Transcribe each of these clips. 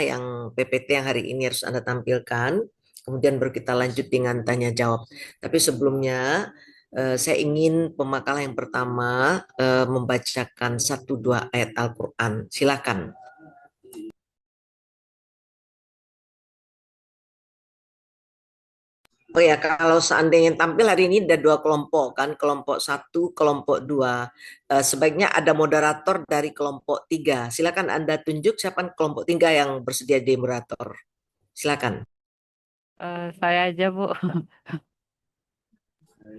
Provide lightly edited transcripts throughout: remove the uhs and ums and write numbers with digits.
yang PPT yang hari ini harus Anda tampilkan. Kemudian baru kita lanjut dengan tanya jawab. Tapi sebelumnya saya ingin pemakalah yang pertama membacakan satu dua ayat Al-Quran. Silakan. Oh ya, kalau seandainya tampil hari ini ada dua kelompok kan, kelompok satu, kelompok dua. Sebaiknya ada moderator dari kelompok tiga. Silakan Anda tunjuk siapa kelompok tiga yang bersedia di moderator. Silakan. Saya aja, Bu.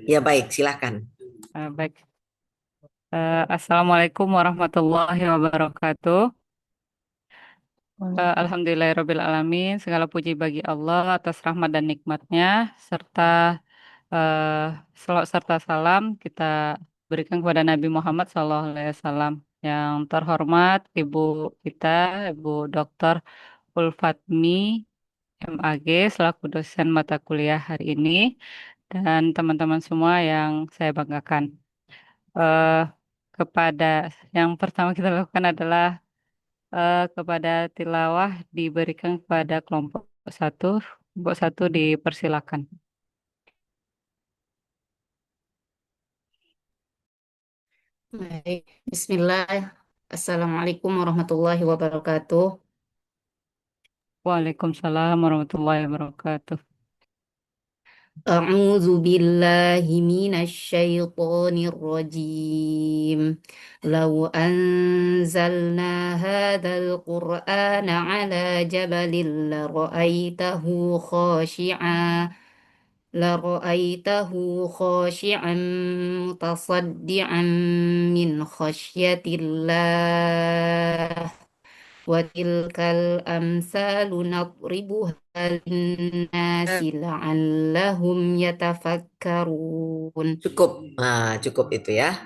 Ya baik, silakan. Baik. Assalamualaikum warahmatullahi wabarakatuh. Alhamdulillahirrabbilalamin. Segala puji bagi Allah atas rahmat dan nikmatnya, serta eh, selawat serta salam kita berikan kepada Nabi Muhammad SAW. Yang terhormat Ibu kita, Ibu Dr. Ulfatmi MAG, selaku dosen mata kuliah hari ini, dan teman-teman semua yang saya banggakan. eh Kepada yang pertama kita lakukan adalah kepada tilawah diberikan kepada kelompok satu. Kelompok satu dipersilakan. Baik, Bismillah. Assalamualaikum warahmatullahi wabarakatuh. Waalaikumsalam warahmatullahi wabarakatuh. A'udzu billahi minasy syaithanir rajim. Law anzalna hadzal qur'ana 'ala jabalin la ra'aitahu khashi'an mutasaddian min khasyatillah. Watilkal amsalu nadribuha linnasi la'allahum yatafakkarun. Cukup. Nah, cukup itu ya.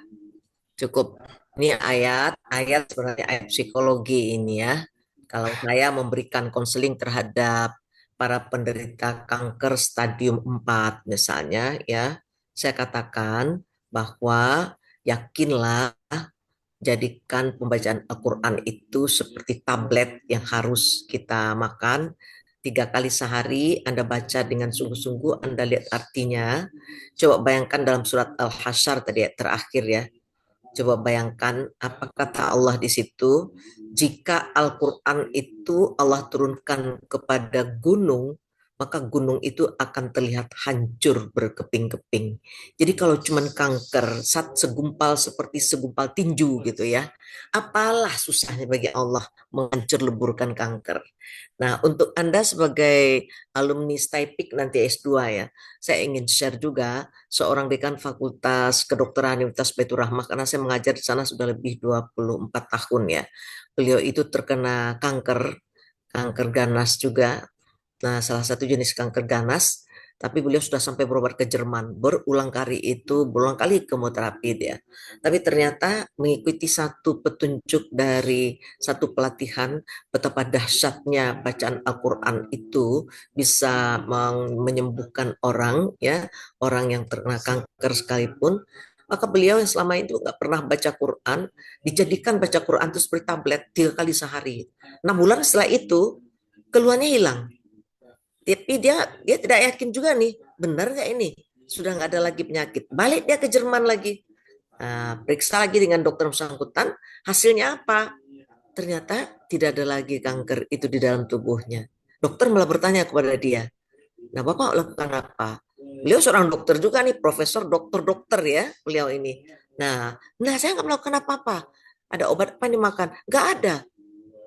Cukup. Ini ayat sebenarnya ayat psikologi ini ya. Kalau saya memberikan konseling terhadap para penderita kanker stadium 4 misalnya ya, saya katakan bahwa yakinlah jadikan pembacaan Al-Quran itu seperti tablet yang harus kita makan 3 kali sehari. Anda baca dengan sungguh-sungguh, Anda lihat artinya. Coba bayangkan dalam surat Al-Hasyr tadi ya, terakhir ya. Coba bayangkan apa kata Allah di situ. Jika Al-Quran itu Allah turunkan kepada gunung, maka gunung itu akan terlihat hancur berkeping-keping. Jadi kalau cuman kanker, segumpal seperti segumpal tinju gitu ya, apalah susahnya bagi Allah menghancur leburkan kanker. Nah, untuk Anda sebagai alumni STIPIK nanti S2 ya, saya ingin share juga seorang dekan Fakultas Kedokteran Universitas Baitur Rahmah karena saya mengajar di sana sudah lebih 24 tahun ya. Beliau itu terkena kanker ganas juga. Nah, salah satu jenis kanker ganas, tapi beliau sudah sampai berobat ke Jerman. Berulang kali kemoterapi dia. Tapi ternyata mengikuti satu petunjuk dari satu pelatihan betapa dahsyatnya bacaan Al-Quran itu bisa menyembuhkan orang ya, orang yang terkena kanker sekalipun. Maka beliau yang selama itu nggak pernah baca Quran, dijadikan baca Quran itu seperti tablet 3 kali sehari. 6 bulan setelah itu keluhannya hilang. Tapi dia tidak yakin juga nih, benar nggak ini? Sudah nggak ada lagi penyakit. Balik dia ke Jerman lagi. Nah, periksa lagi dengan dokter bersangkutan, hasilnya apa? Ternyata tidak ada lagi kanker itu di dalam tubuhnya. Dokter malah bertanya kepada dia, nah Bapak lakukan apa? Beliau seorang dokter juga nih, profesor dokter-dokter ya, beliau ini. Nah, saya nggak melakukan apa-apa. Ada obat apa yang dimakan? Nggak ada.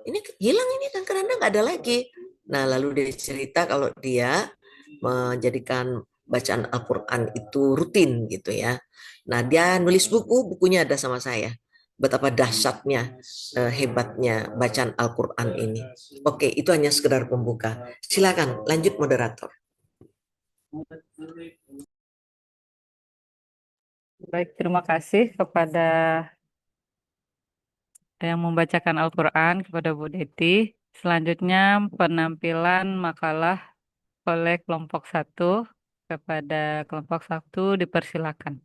Ini hilang ini kanker Anda nggak ada lagi. Nah, lalu dia cerita kalau dia menjadikan bacaan Al-Quran itu rutin gitu ya. Nah, dia nulis bukunya ada sama saya. Betapa dahsyatnya, hebatnya bacaan Al-Quran ini. Oke, itu hanya sekedar pembuka. Silakan, lanjut moderator. Baik, terima kasih kepada yang membacakan Al-Quran, kepada Bu Deti. Selanjutnya penampilan makalah oleh kelompok satu. Kepada kelompok satu dipersilakan.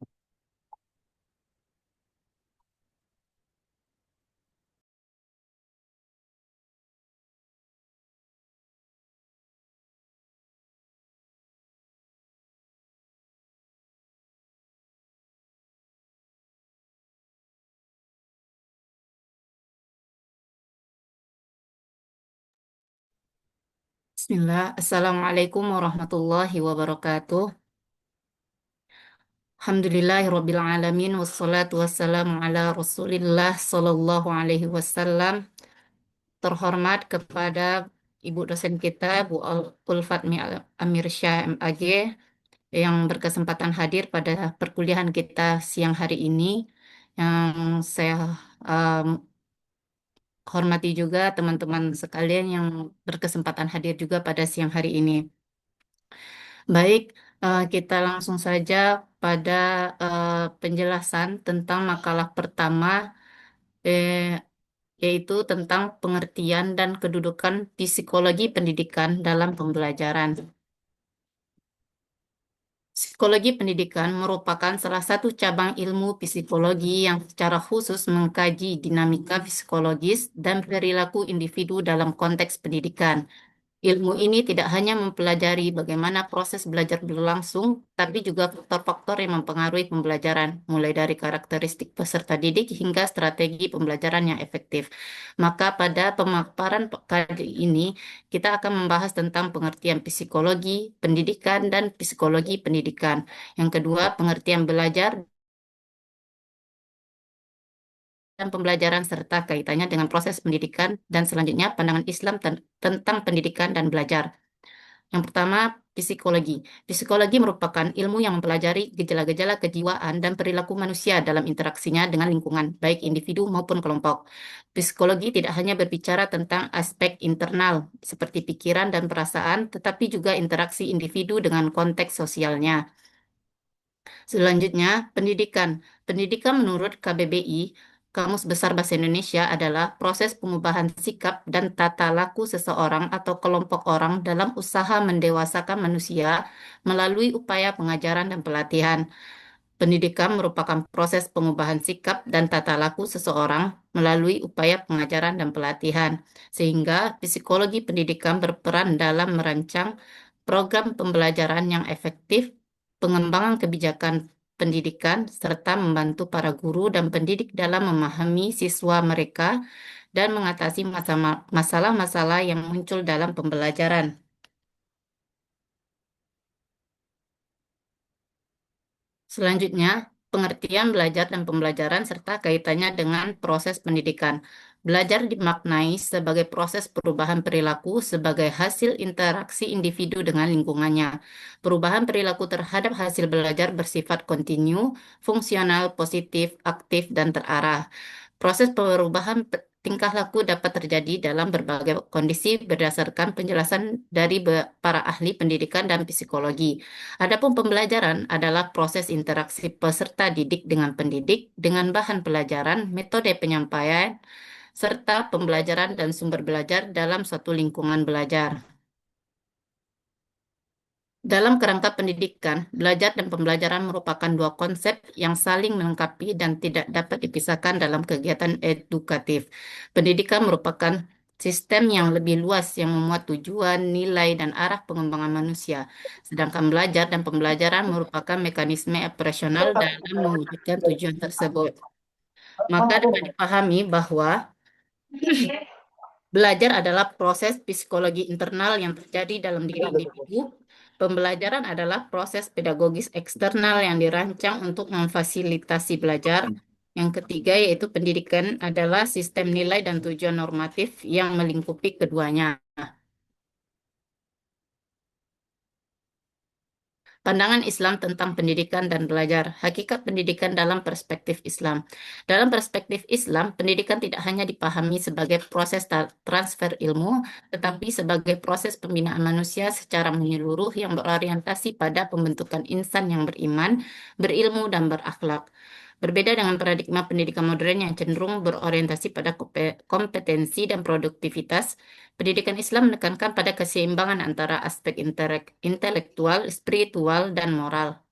Bismillah. Assalamualaikum warahmatullahi wabarakatuh. Alhamdulillahirabbil alamin wassalatu wassalamu ala Rasulillah sallallahu alaihi wasallam. Terhormat kepada Ibu dosen kita, Bu Ulfatmi Amir Syah MAG, yang berkesempatan hadir pada perkuliahan kita siang hari ini. Yang saya um, hormati juga teman-teman sekalian yang berkesempatan hadir juga pada siang hari ini. Baik, kita langsung saja pada penjelasan tentang makalah pertama, eh, yaitu tentang pengertian dan kedudukan psikologi pendidikan dalam pembelajaran. Psikologi pendidikan merupakan salah satu cabang ilmu psikologi yang secara khusus mengkaji dinamika psikologis dan perilaku individu dalam konteks pendidikan. Ilmu ini tidak hanya mempelajari bagaimana proses belajar berlangsung, tapi juga faktor-faktor yang mempengaruhi pembelajaran, mulai dari karakteristik peserta didik hingga strategi pembelajaran yang efektif. Maka pada pemaparan kali ini, kita akan membahas tentang pengertian psikologi, pendidikan, dan psikologi pendidikan. Yang kedua, pengertian belajar dan pembelajaran serta kaitannya dengan proses pendidikan, dan selanjutnya pandangan Islam tentang pendidikan dan belajar. Yang pertama, psikologi. Psikologi merupakan ilmu yang mempelajari gejala-gejala kejiwaan dan perilaku manusia dalam interaksinya dengan lingkungan, baik individu maupun kelompok. Psikologi tidak hanya berbicara tentang aspek internal, seperti pikiran dan perasaan, tetapi juga interaksi individu dengan konteks sosialnya. Selanjutnya, pendidikan. Pendidikan menurut KBBI, Kamus Besar Bahasa Indonesia, adalah proses pengubahan sikap dan tata laku seseorang atau kelompok orang dalam usaha mendewasakan manusia melalui upaya pengajaran dan pelatihan. Pendidikan merupakan proses pengubahan sikap dan tata laku seseorang melalui upaya pengajaran dan pelatihan, sehingga psikologi pendidikan berperan dalam merancang program pembelajaran yang efektif, pengembangan kebijakan pendidikan, serta membantu para guru dan pendidik dalam memahami siswa mereka dan mengatasi masalah-masalah yang muncul dalam pembelajaran. Selanjutnya, pengertian belajar dan pembelajaran serta kaitannya dengan proses pendidikan. Belajar dimaknai sebagai proses perubahan perilaku sebagai hasil interaksi individu dengan lingkungannya. Perubahan perilaku terhadap hasil belajar bersifat kontinu, fungsional, positif, aktif, dan terarah. Proses perubahan tingkah laku dapat terjadi dalam berbagai kondisi berdasarkan penjelasan dari para ahli pendidikan dan psikologi. Adapun pembelajaran adalah proses interaksi peserta didik dengan pendidik dengan bahan pelajaran, metode penyampaian, serta pembelajaran dan sumber belajar dalam suatu lingkungan belajar. Dalam kerangka pendidikan, belajar dan pembelajaran merupakan dua konsep yang saling melengkapi dan tidak dapat dipisahkan dalam kegiatan edukatif. Pendidikan merupakan sistem yang lebih luas yang memuat tujuan, nilai, dan arah pengembangan manusia. Sedangkan belajar dan pembelajaran merupakan mekanisme operasional dalam mewujudkan tujuan tersebut. Maka dapat dipahami bahwa belajar adalah proses psikologi internal yang terjadi dalam diri individu. Pembelajaran adalah proses pedagogis eksternal yang dirancang untuk memfasilitasi belajar. Yang ketiga yaitu pendidikan adalah sistem nilai dan tujuan normatif yang melingkupi keduanya. Pandangan Islam tentang pendidikan dan belajar. Hakikat pendidikan dalam perspektif Islam. Dalam perspektif Islam, pendidikan tidak hanya dipahami sebagai proses transfer ilmu, tetapi sebagai proses pembinaan manusia secara menyeluruh yang berorientasi pada pembentukan insan yang beriman, berilmu, dan berakhlak. Berbeda dengan paradigma pendidikan modern yang cenderung berorientasi pada kompetensi dan produktivitas, pendidikan Islam menekankan pada keseimbangan antara aspek intelektual, spiritual, dan moral.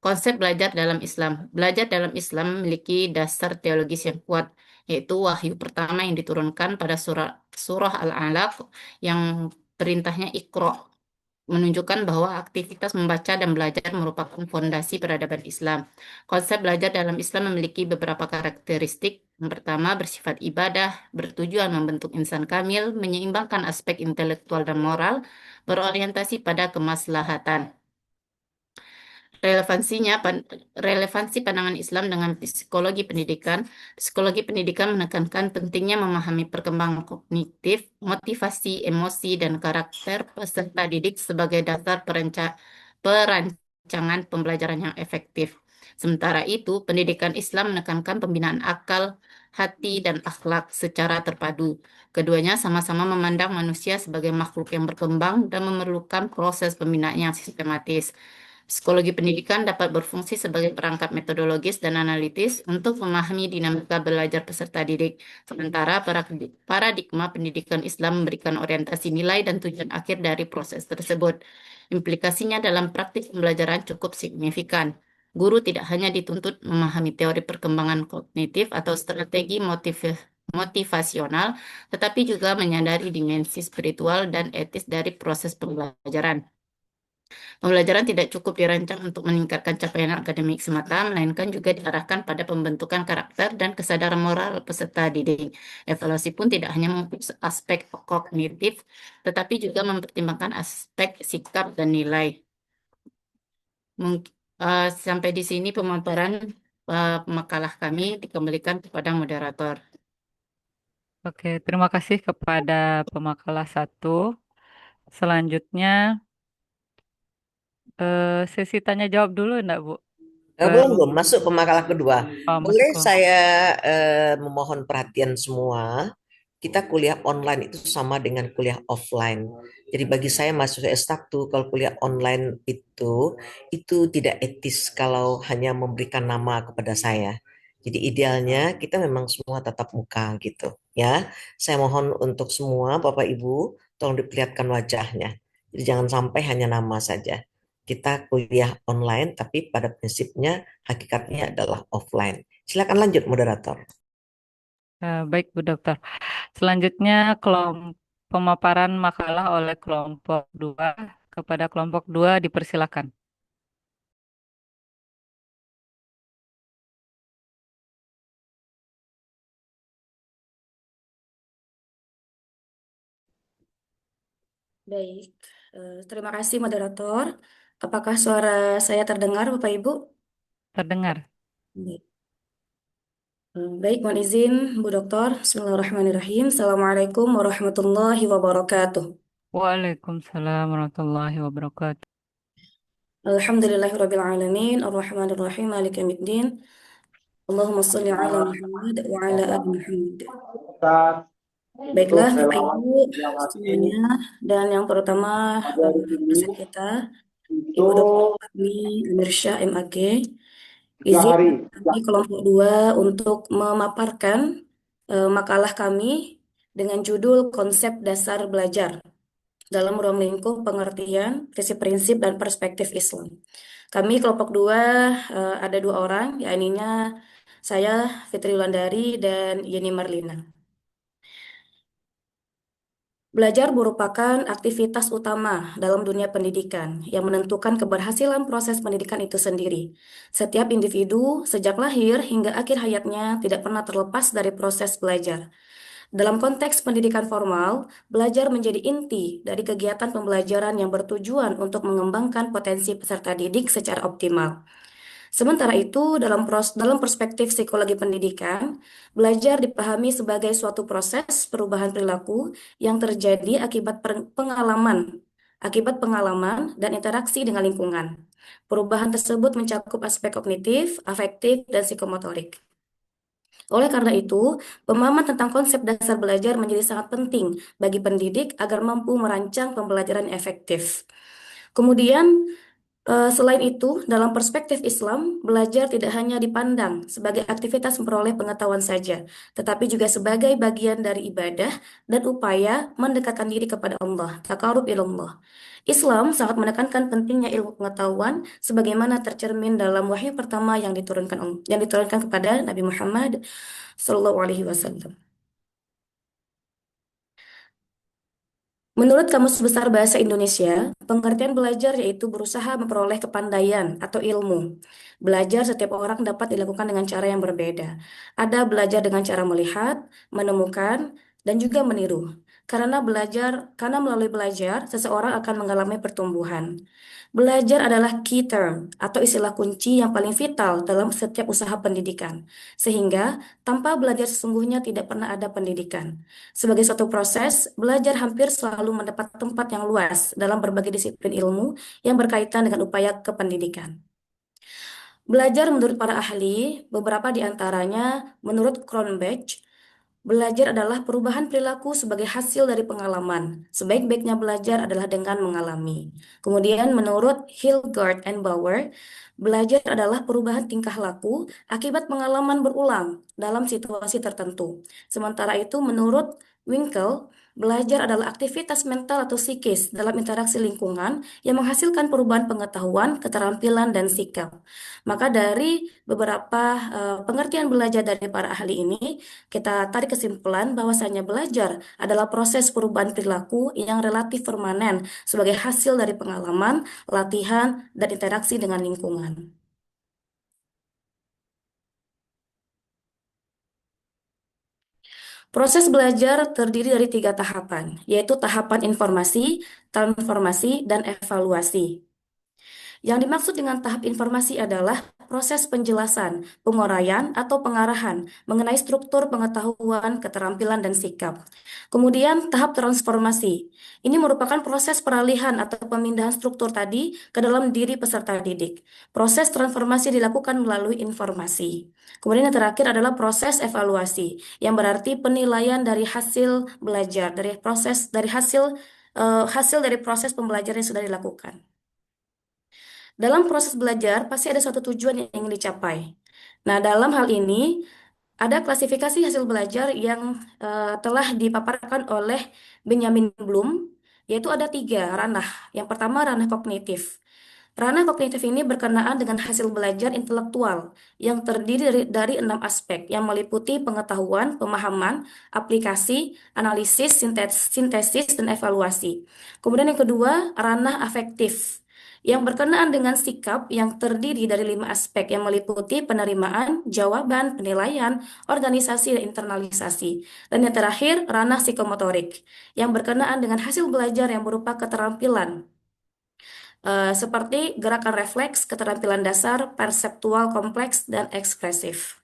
Konsep belajar dalam Islam. Belajar dalam Islam memiliki dasar teologis yang kuat, yaitu wahyu pertama yang diturunkan pada surah Al-Alaq yang perintahnya Iqra. menunjukkan bahwa aktivitas membaca dan belajar merupakan fondasi peradaban Islam. Konsep belajar dalam Islam memiliki beberapa karakteristik. Yang pertama, bersifat ibadah, bertujuan membentuk insan kamil, menyeimbangkan aspek intelektual dan moral, berorientasi pada kemaslahatan. Relevansinya, relevansi pandangan Islam dengan psikologi pendidikan. Psikologi pendidikan menekankan pentingnya memahami perkembangan kognitif, motivasi, emosi, dan karakter peserta didik sebagai dasar perancangan pembelajaran yang efektif. Sementara itu, pendidikan Islam menekankan pembinaan akal, hati, dan akhlak secara terpadu. Keduanya sama-sama memandang manusia sebagai makhluk yang berkembang dan memerlukan proses pembinaan yang sistematis. Psikologi pendidikan dapat berfungsi sebagai perangkat metodologis dan analitis untuk memahami dinamika belajar peserta didik. Sementara paradigma pendidikan Islam memberikan orientasi nilai dan tujuan akhir dari proses tersebut. Implikasinya dalam praktik pembelajaran cukup signifikan. Guru tidak hanya dituntut memahami teori perkembangan kognitif atau strategi motivasional, tetapi juga menyadari dimensi spiritual dan etis dari proses pembelajaran. Pembelajaran tidak cukup dirancang untuk meningkatkan capaian akademik semata, melainkan juga diarahkan pada pembentukan karakter dan kesadaran moral peserta didik. Evaluasi pun tidak hanya memfokus aspek kognitif, tetapi juga mempertimbangkan aspek sikap dan nilai. Sampai di sini pemaparan makalah kami dikembalikan kepada moderator. Oke, terima kasih kepada pemakalah satu. Selanjutnya, sesi tanya jawab dulu enggak, Bu? Belum, Baru belum masuk ke makalah kedua. masuk Boleh ke. saya memohon perhatian semua. Kita kuliah online itu sama dengan kuliah offline. Jadi bagi saya mahasiswa S1 kalau kuliah online itu tidak etis kalau hanya memberikan nama kepada saya. Jadi idealnya kita memang semua tatap muka gitu ya. Saya mohon untuk semua Bapak Ibu tolong diperlihatkan wajahnya. Jadi jangan sampai hanya nama saja. Kita kuliah online, tapi pada prinsipnya hakikatnya adalah offline. Silakan lanjut, moderator. Baik, Bu Dokter. Selanjutnya, pemaparan makalah oleh kelompok 2. Kepada kelompok 2 dipersilakan. Baik, terima kasih moderator. Apakah suara saya terdengar, Bapak Ibu? Terdengar. Baik, baik, mohon izin, Bu Dokter. Bismillahirrahmanirrahim. Assalamualaikum warahmatullahi wabarakatuh. Waalaikumsalam warahmatullahi wabarakatuh. Alhamdulillahirrahmanirrahim. Ar-Rahmanirrahim. Malik yaumiddin. Allahumma salli ala Muhammad wa ala ali Muhammad. Baiklah, Bapak Ibu semuanya, dan yang terutama dosen kita, Ibu Dr. Fahmi Amirsya MAG. Izin kami kelompok 2 untuk memaparkan makalah kami dengan judul Konsep Dasar Belajar dalam ruang lingkup pengertian, prinsip-prinsip, dan perspektif Islam. Kami kelompok 2 ada 2 orang, yakni saya Fitri Wulandari dan Yeni Marlina. Belajar merupakan aktivitas utama dalam dunia pendidikan yang menentukan keberhasilan proses pendidikan itu sendiri. Setiap individu, sejak lahir hingga akhir hayatnya, tidak pernah terlepas dari proses belajar. Dalam konteks pendidikan formal, belajar menjadi inti dari kegiatan pembelajaran yang bertujuan untuk mengembangkan potensi peserta didik secara optimal. Sementara itu, dalam perspektif psikologi pendidikan, belajar dipahami sebagai suatu proses perubahan perilaku yang terjadi akibat pengalaman dan interaksi dengan lingkungan. Perubahan tersebut mencakup aspek kognitif, afektif, dan psikomotorik. Oleh karena itu, pemahaman tentang konsep dasar belajar menjadi sangat penting bagi pendidik agar mampu merancang pembelajaran efektif. Kemudian, selain itu, dalam perspektif Islam, belajar tidak hanya dipandang sebagai aktivitas memperoleh pengetahuan saja, tetapi juga sebagai bagian dari ibadah dan upaya mendekatkan diri kepada Allah, taqarrub ilallah. Islam sangat menekankan pentingnya ilmu pengetahuan sebagaimana tercermin dalam wahyu pertama yang diturunkan kepada Nabi Muhammad Sallallahu Alaihi Wasallam. Menurut Kamus Besar Bahasa Indonesia, pengertian belajar yaitu berusaha memperoleh kepandaian atau ilmu. Belajar setiap orang dapat dilakukan dengan cara yang berbeda. Ada belajar dengan cara melihat, menemukan, dan juga meniru. Karena melalui belajar, seseorang akan mengalami pertumbuhan. Belajar adalah key term atau istilah kunci yang paling vital dalam setiap usaha pendidikan. Sehingga, tanpa belajar sesungguhnya tidak pernah ada pendidikan. Sebagai suatu proses, belajar hampir selalu mendapat tempat yang luas dalam berbagai disiplin ilmu yang berkaitan dengan upaya kependidikan. Belajar menurut para ahli, beberapa di antaranya menurut Cronbach, belajar adalah perubahan perilaku sebagai hasil dari pengalaman. Sebaik-baiknya belajar adalah dengan mengalami. Kemudian menurut Hildegard and Bauer, belajar adalah perubahan tingkah laku akibat pengalaman berulang dalam situasi tertentu. Sementara itu menurut Winkel, belajar adalah aktivitas mental atau psikis dalam interaksi lingkungan yang menghasilkan perubahan pengetahuan, keterampilan, dan sikap. Maka dari beberapa pengertian belajar dari para ahli ini, kita tarik kesimpulan bahwasanya belajar adalah proses perubahan perilaku yang relatif permanen sebagai hasil dari pengalaman, latihan, dan interaksi dengan lingkungan. Proses belajar terdiri dari 3 tahapan, yaitu tahapan informasi, transformasi, dan evaluasi. Yang dimaksud dengan tahap informasi adalah proses penjelasan, penguraian, atau pengarahan mengenai struktur pengetahuan, keterampilan, dan sikap. Kemudian tahap transformasi. Ini merupakan proses peralihan atau pemindahan struktur tadi ke dalam diri peserta didik. Proses transformasi dilakukan melalui informasi. Kemudian yang terakhir adalah proses evaluasi, yang berarti penilaian dari hasil belajar, hasil dari proses pembelajaran yang sudah dilakukan. Dalam proses belajar, pasti ada suatu tujuan yang ingin dicapai. Nah, dalam hal ini, ada klasifikasi hasil belajar yang telah dipaparkan oleh Benjamin Bloom, yaitu ada 3 ranah. Yang pertama, ranah kognitif. Ranah kognitif ini berkenaan dengan hasil belajar intelektual yang terdiri dari 6 aspek yang meliputi pengetahuan, pemahaman, aplikasi, analisis, sintesis, dan evaluasi. Kemudian yang kedua, ranah afektif yang berkenaan dengan sikap yang terdiri dari 5 aspek yang meliputi penerimaan, jawaban, penilaian, organisasi, dan internalisasi. Dan yang terakhir, ranah psikomotorik yang berkenaan dengan hasil belajar yang berupa keterampilan seperti gerakan refleks, keterampilan dasar, perseptual kompleks, dan ekspresif.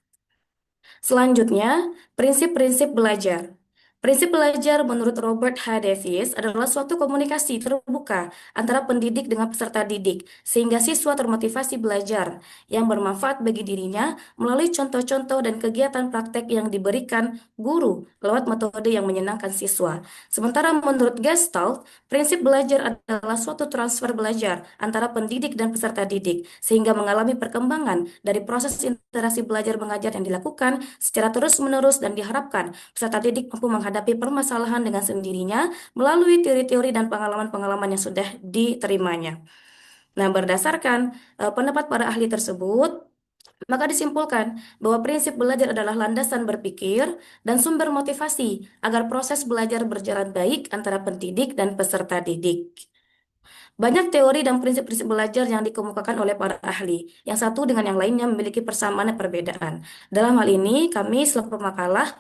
Selanjutnya, prinsip-prinsip belajar. Prinsip belajar menurut Robert H. Davies adalah suatu komunikasi terbuka antara pendidik dengan peserta didik, sehingga siswa termotivasi belajar yang bermanfaat bagi dirinya melalui contoh-contoh dan kegiatan praktek yang diberikan guru lewat metode yang menyenangkan siswa. Sementara menurut Gestalt, prinsip belajar adalah suatu transfer belajar antara pendidik dan peserta didik, sehingga mengalami perkembangan dari proses interaksi belajar mengajar yang dilakukan secara terus-menerus dan diharapkan peserta didik mampu menghadapi permasalahan dengan sendirinya melalui teori-teori dan pengalaman-pengalaman yang sudah diterimanya. Nah, berdasarkan pendapat para ahli tersebut, maka disimpulkan bahwa prinsip belajar adalah landasan berpikir dan sumber motivasi agar proses belajar berjalan baik antara pendidik dan peserta didik. Banyak teori dan prinsip-prinsip belajar yang dikemukakan oleh para ahli. Yang satu dengan yang lainnya memiliki persamaan dan perbedaan. Dalam hal ini, kami selaku pemakalah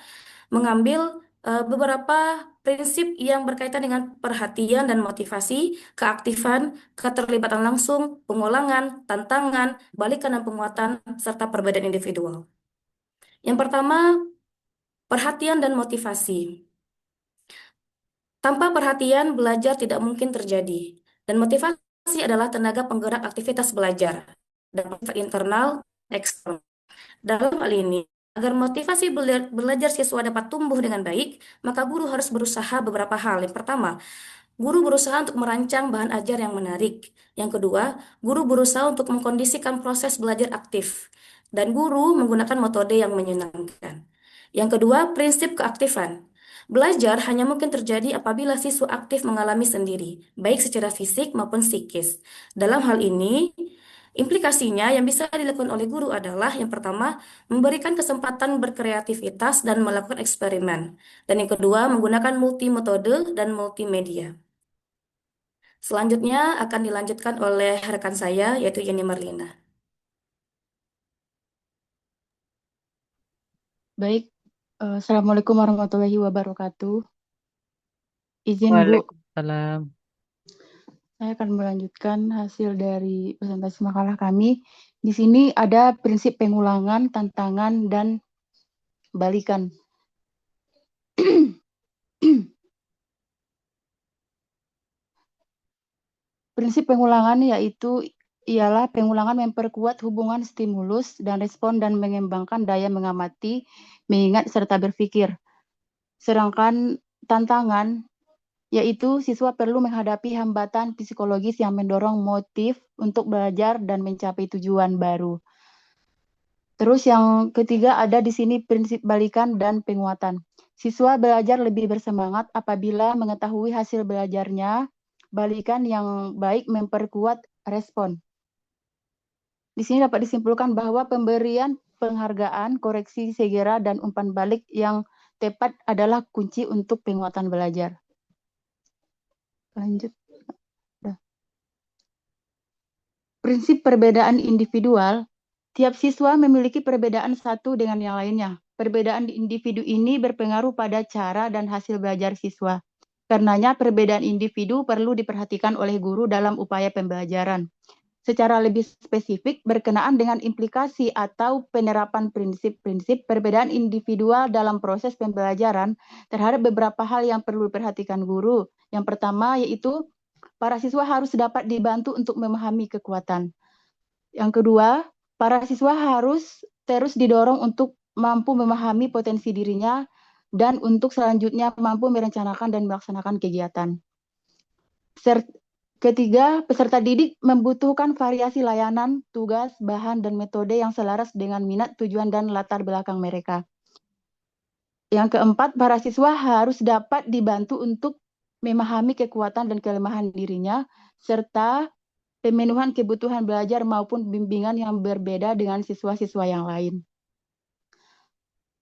mengambil beberapa prinsip yang berkaitan dengan perhatian dan motivasi, keaktifan, keterlibatan langsung, pengulangan, tantangan, balikan dan penguatan, serta perbedaan individual. Yang pertama, perhatian dan motivasi. Tanpa perhatian, belajar tidak mungkin terjadi. Dan motivasi adalah tenaga penggerak aktivitas belajar dan internal, eksternal. Dalam hal ini, agar motivasi belajar siswa dapat tumbuh dengan baik, maka guru harus berusaha beberapa hal. Yang pertama, guru berusaha untuk merancang bahan ajar yang menarik. Yang kedua, guru berusaha untuk mengkondisikan proses belajar aktif. Dan guru menggunakan metode yang menyenangkan. Yang kedua, prinsip keaktifan. Belajar hanya mungkin terjadi apabila siswa aktif mengalami sendiri, baik secara fisik maupun psikis. Dalam hal ini, implikasinya yang bisa dilakukan oleh guru adalah yang pertama, memberikan kesempatan berkreativitas dan melakukan eksperimen. Dan yang kedua, menggunakan multi metode dan multimedia. Selanjutnya akan dilanjutkan oleh rekan saya, yaitu Yeni Marlina. Baik, Assalamualaikum warahmatullahi wabarakatuh. Izin Bu, Waalaikumsalam. saya akan melanjutkan hasil dari presentasi makalah kami. Di sini ada prinsip pengulangan, tantangan, dan balikan. Prinsip pengulangan ialah pengulangan memperkuat hubungan stimulus dan respon dan mengembangkan daya mengamati, mengingat, serta berpikir. Sedangkan tantangan yaitu siswa perlu menghadapi hambatan psikologis yang mendorong motif untuk belajar dan mencapai tujuan baru. Terus yang ketiga ada di sini prinsip balikan dan penguatan. Siswa belajar lebih bersemangat apabila mengetahui hasil belajarnya. Balikan yang baik memperkuat respon. Di sini dapat disimpulkan bahwa pemberian penghargaan, koreksi segera, dan umpan balik yang tepat adalah kunci untuk penguatan belajar. Lanjut. Prinsip perbedaan individual, tiap siswa memiliki perbedaan satu dengan yang lainnya. Perbedaan individu ini berpengaruh pada cara dan hasil belajar siswa. Karenanya perbedaan individu perlu diperhatikan oleh guru dalam upaya pembelajaran. Secara lebih spesifik berkenaan dengan implikasi atau penerapan prinsip-prinsip perbedaan individual dalam proses pembelajaran terhadap beberapa hal yang perlu diperhatikan guru. Yang pertama yaitu para siswa harus dapat dibantu untuk memahami kekuatan. Yang kedua, para siswa harus terus didorong untuk mampu memahami potensi dirinya dan untuk selanjutnya mampu merencanakan dan melaksanakan kegiatan. Ketiga, peserta didik membutuhkan variasi layanan, tugas, bahan, dan metode yang selaras dengan minat, tujuan, dan latar belakang mereka. Yang keempat, para siswa harus dapat dibantu untuk memahami kekuatan dan kelemahan dirinya, serta pemenuhan kebutuhan belajar maupun bimbingan yang berbeda dengan siswa-siswa yang lain.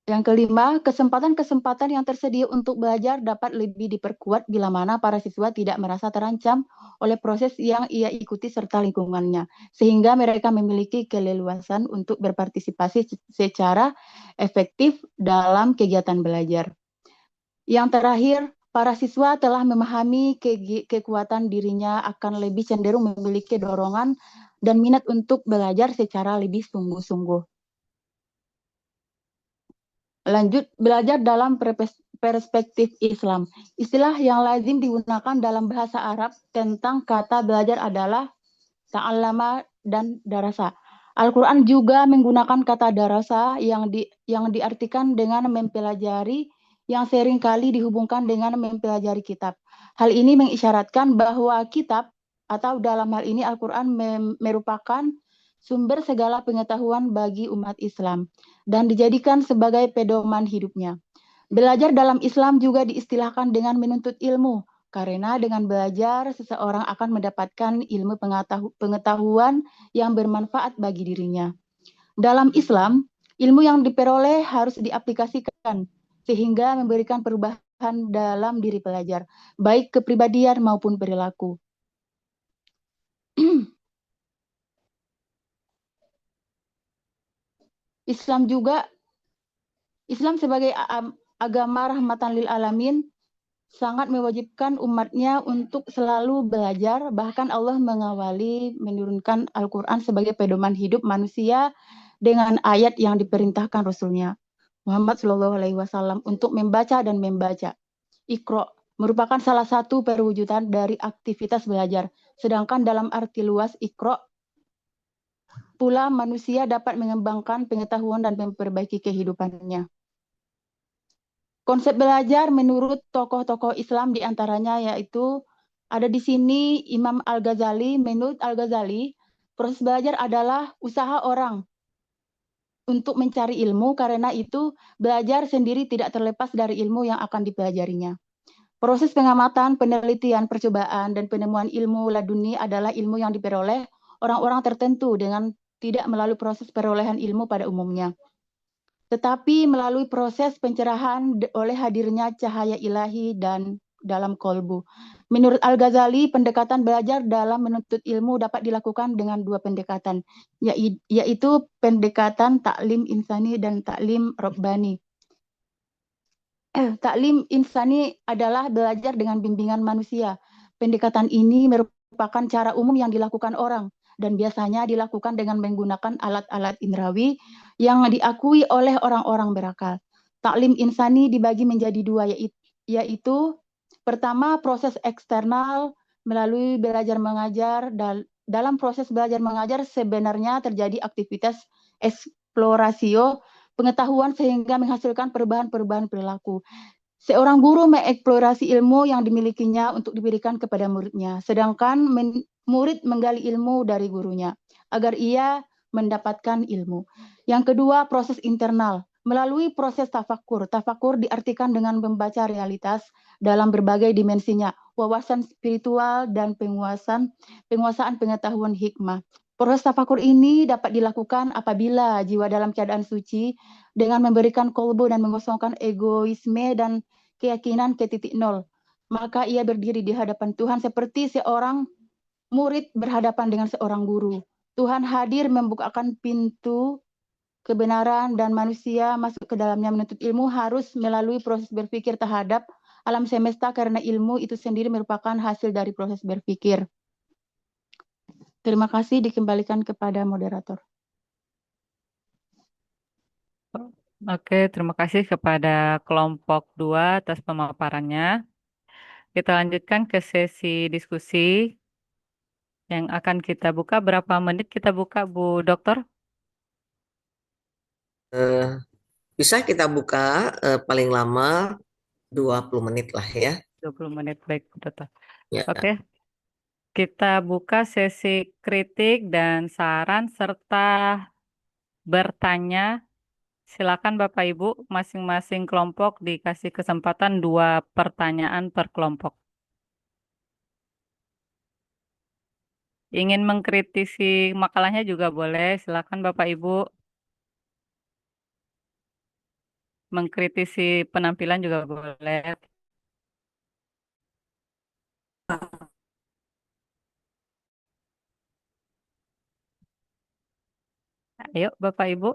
Yang kelima, kesempatan-kesempatan yang tersedia untuk belajar dapat lebih diperkuat bila mana para siswa tidak merasa terancam oleh proses yang ia ikuti serta lingkungannya, sehingga mereka memiliki keleluasan untuk berpartisipasi secara efektif dalam kegiatan belajar. Yang terakhir, para siswa telah memahami kekuatan dirinya akan lebih cenderung memiliki dorongan dan minat untuk belajar secara lebih sungguh-sungguh. Lanjut, belajar dalam perspektif Islam. Istilah yang lazim digunakan dalam bahasa Arab tentang kata belajar adalah ta'allama dan darasa. Al-Quran juga menggunakan kata darasa yang diartikan dengan mempelajari, yang seringkali dihubungkan dengan mempelajari kitab. Hal ini mengisyaratkan bahwa kitab atau dalam hal ini Al-Quran merupakan sumber segala pengetahuan bagi umat Islam dan dijadikan sebagai pedoman hidupnya. Belajar dalam Islam juga diistilahkan dengan menuntut ilmu, karena dengan belajar seseorang akan mendapatkan ilmu pengetahuan yang bermanfaat bagi dirinya. Dalam Islam, ilmu yang diperoleh harus diaplikasikan sehingga memberikan perubahan dalam diri pelajar, baik kepribadian maupun perilaku. Islam sebagai agama rahmatan lil alamin sangat mewajibkan umatnya untuk selalu belajar, bahkan Allah mengawali menurunkan Al-Quran sebagai pedoman hidup manusia dengan ayat yang diperintahkan Rasulnya Muhammad SAW untuk membaca dan membaca. Iqra merupakan salah satu perwujudan dari aktivitas belajar, sedangkan dalam arti luas Iqra pula manusia dapat mengembangkan pengetahuan dan memperbaiki kehidupannya. Konsep belajar menurut tokoh-tokoh Islam diantaranya yaitu ada di sini Imam Al-Ghazali. Menurut Al-Ghazali, proses belajar adalah usaha orang untuk mencari ilmu, karena itu belajar sendiri tidak terlepas dari ilmu yang akan dipelajarinya. Proses pengamatan, penelitian, percobaan, dan penemuan ilmu laduni adalah ilmu yang diperoleh orang-orang tertentu dengan tidak melalui proses perolehan ilmu pada umumnya, tetapi melalui proses pencerahan oleh hadirnya cahaya ilahi dan dalam kolbu. Menurut Al-Ghazali, pendekatan belajar dalam menuntut ilmu dapat dilakukan dengan dua pendekatan, yaitu pendekatan taklim insani dan taklim robbani. Taklim insani adalah belajar dengan bimbingan manusia. Pendekatan ini merupakan cara umum yang dilakukan orang dan biasanya dilakukan dengan menggunakan alat-alat indrawi yang diakui oleh orang-orang berakal. Taklim insani dibagi menjadi dua, yaitu pertama proses eksternal melalui belajar mengajar. Dalam proses belajar mengajar sebenarnya terjadi aktivitas eksplorasio pengetahuan sehingga menghasilkan perubahan-perubahan perilaku. Seorang guru mengeksplorasi ilmu yang dimilikinya untuk diberikan kepada muridnya, sedangkan murid menggali ilmu dari gurunya agar ia mendapatkan ilmu. Yang kedua, proses internal. Melalui proses tafakur. Tafakur diartikan dengan membaca realitas dalam berbagai dimensinya, wawasan spiritual dan penguasaan pengetahuan hikmah. Proses tafakur ini dapat dilakukan apabila jiwa dalam keadaan suci dengan memberikan kolbu dan mengosongkan egoisme dan keyakinan ke titik nol. Maka ia berdiri di hadapan Tuhan seperti seorang murid berhadapan dengan seorang guru. Tuhan hadir membukakan pintu kebenaran dan manusia masuk ke dalamnya. Menuntut ilmu harus melalui proses berpikir terhadap alam semesta karena ilmu itu sendiri merupakan hasil dari proses berpikir. Terima kasih, dikembalikan kepada moderator. Oke, terima kasih kepada kelompok 2 atas pemaparannya. Kita lanjutkan ke sesi diskusi yang akan kita buka. Berapa menit kita buka, Bu Dokter? Bisa kita buka paling lama 20 menit lah ya. 20 menit, baik, Bu Dokter. Ya. Oke, kita buka sesi kritik dan saran serta bertanya. Silakan Bapak Ibu, masing-masing kelompok dikasih kesempatan 2 pertanyaan per kelompok. Ingin mengkritisi makalahnya juga boleh, silakan Bapak Ibu. Mengkritisi penampilan juga boleh. Ayo Bapak Ibu.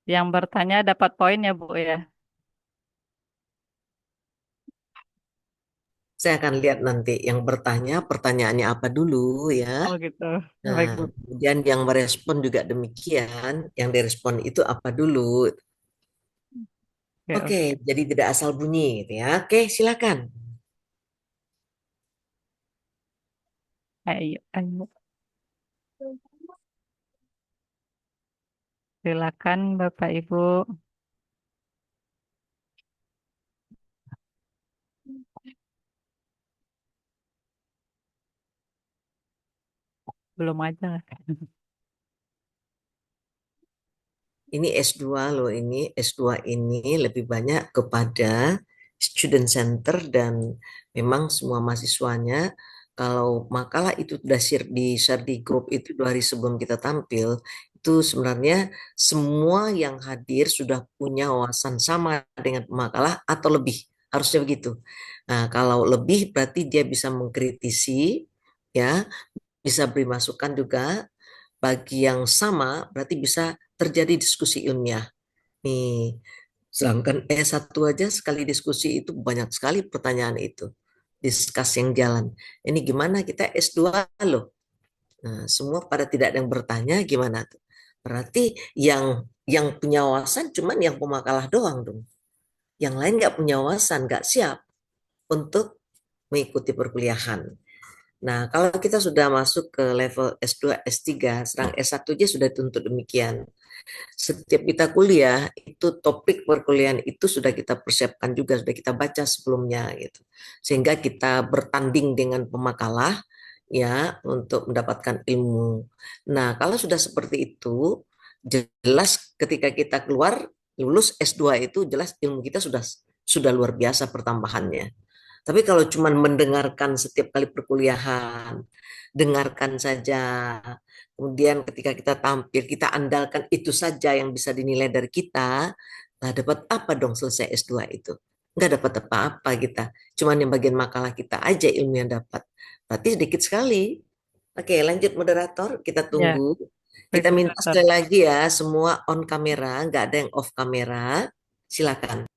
Yang bertanya dapat poin ya Bu ya. Saya akan lihat nanti yang bertanya pertanyaannya apa dulu ya. Oh gitu. Nah, Baik Bu. kemudian yang merespon juga demikian, yang direspon itu apa dulu. Oke, jadi tidak asal bunyi gitu ya. Oke, silakan. Ayo. Silakan Bapak Ibu. Belum aja. Ini S2 loh, ini S2 ini lebih banyak kepada student center dan memang semua mahasiswanya kalau makalah itu sudah di-share di grup itu 2 hari sebelum kita tampil, itu sebenarnya semua yang hadir sudah punya wawasan sama dengan makalah atau lebih, harusnya begitu. Nah, kalau lebih berarti dia bisa mengkritisi, ya, bisa beri masukan juga. Bagi yang sama berarti bisa terjadi diskusi ilmiah. Nih, sedangkan S1 aja sekali diskusi itu banyak sekali pertanyaan itu. Diskus yang jalan. Ini gimana kita S2 loh. Nah, semua pada tidak ada yang bertanya gimana tuh. Berarti yang punya wawasan cuman yang pemakalah doang dong. Yang lain nggak punya wawasan, nggak siap untuk mengikuti perkuliahan. Nah, kalau kita sudah masuk ke level S2, S3, sedang S1 aja sudah tuntut demikian. Setiap kita kuliah, itu topik perkuliahan itu sudah kita persiapkan juga, sudah kita baca sebelumnya gitu. Sehingga kita bertanding dengan pemakalah ya untuk mendapatkan ilmu. Nah, kalau sudah seperti itu, jelas ketika kita keluar lulus S2 itu jelas ilmu kita sudah luar biasa pertambahannya. Tapi kalau cuma mendengarkan setiap kali perkuliahan, dengarkan saja. Kemudian ketika kita tampil, kita andalkan itu saja yang bisa dinilai dari kita. Nah, dapat apa dong selesai S2 itu? Nggak dapat apa-apa kita. Cuman yang bagian makalah kita aja ilmu yang dapat. Berarti sedikit sekali. Oke, lanjut moderator. Kita Ya, tunggu. baik Kita minta moderator. sekali lagi ya, semua on kamera, nggak ada yang off kamera. Silakan.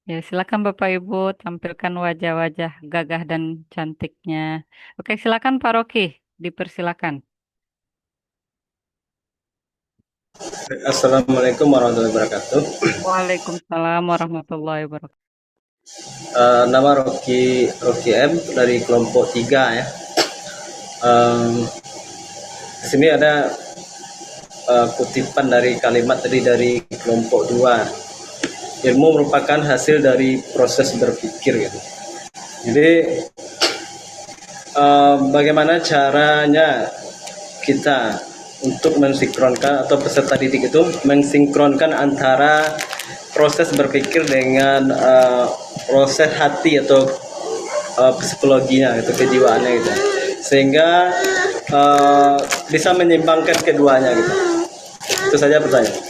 Ya, silakan Bapak Ibu tampilkan wajah-wajah gagah dan cantiknya. Oke, silakan Pak Rocky, dipersilakan. Assalamualaikum warahmatullahi wabarakatuh. Waalaikumsalam warahmatullahi wabarakatuh. Nama Rocky M dari kelompok 3 ya. Di sini ada kutipan dari kalimat tadi dari kelompok 2. Ilmu merupakan hasil dari proses berpikir gitu. Jadi bagaimana caranya kita untuk mensinkronkan atau peserta didik itu mensinkronkan antara proses berpikir dengan proses hati atau psikologinya gitu, kejiwaannya gitu, sehingga bisa menyeimbangkan keduanya gitu. Itu saja pertanyaan.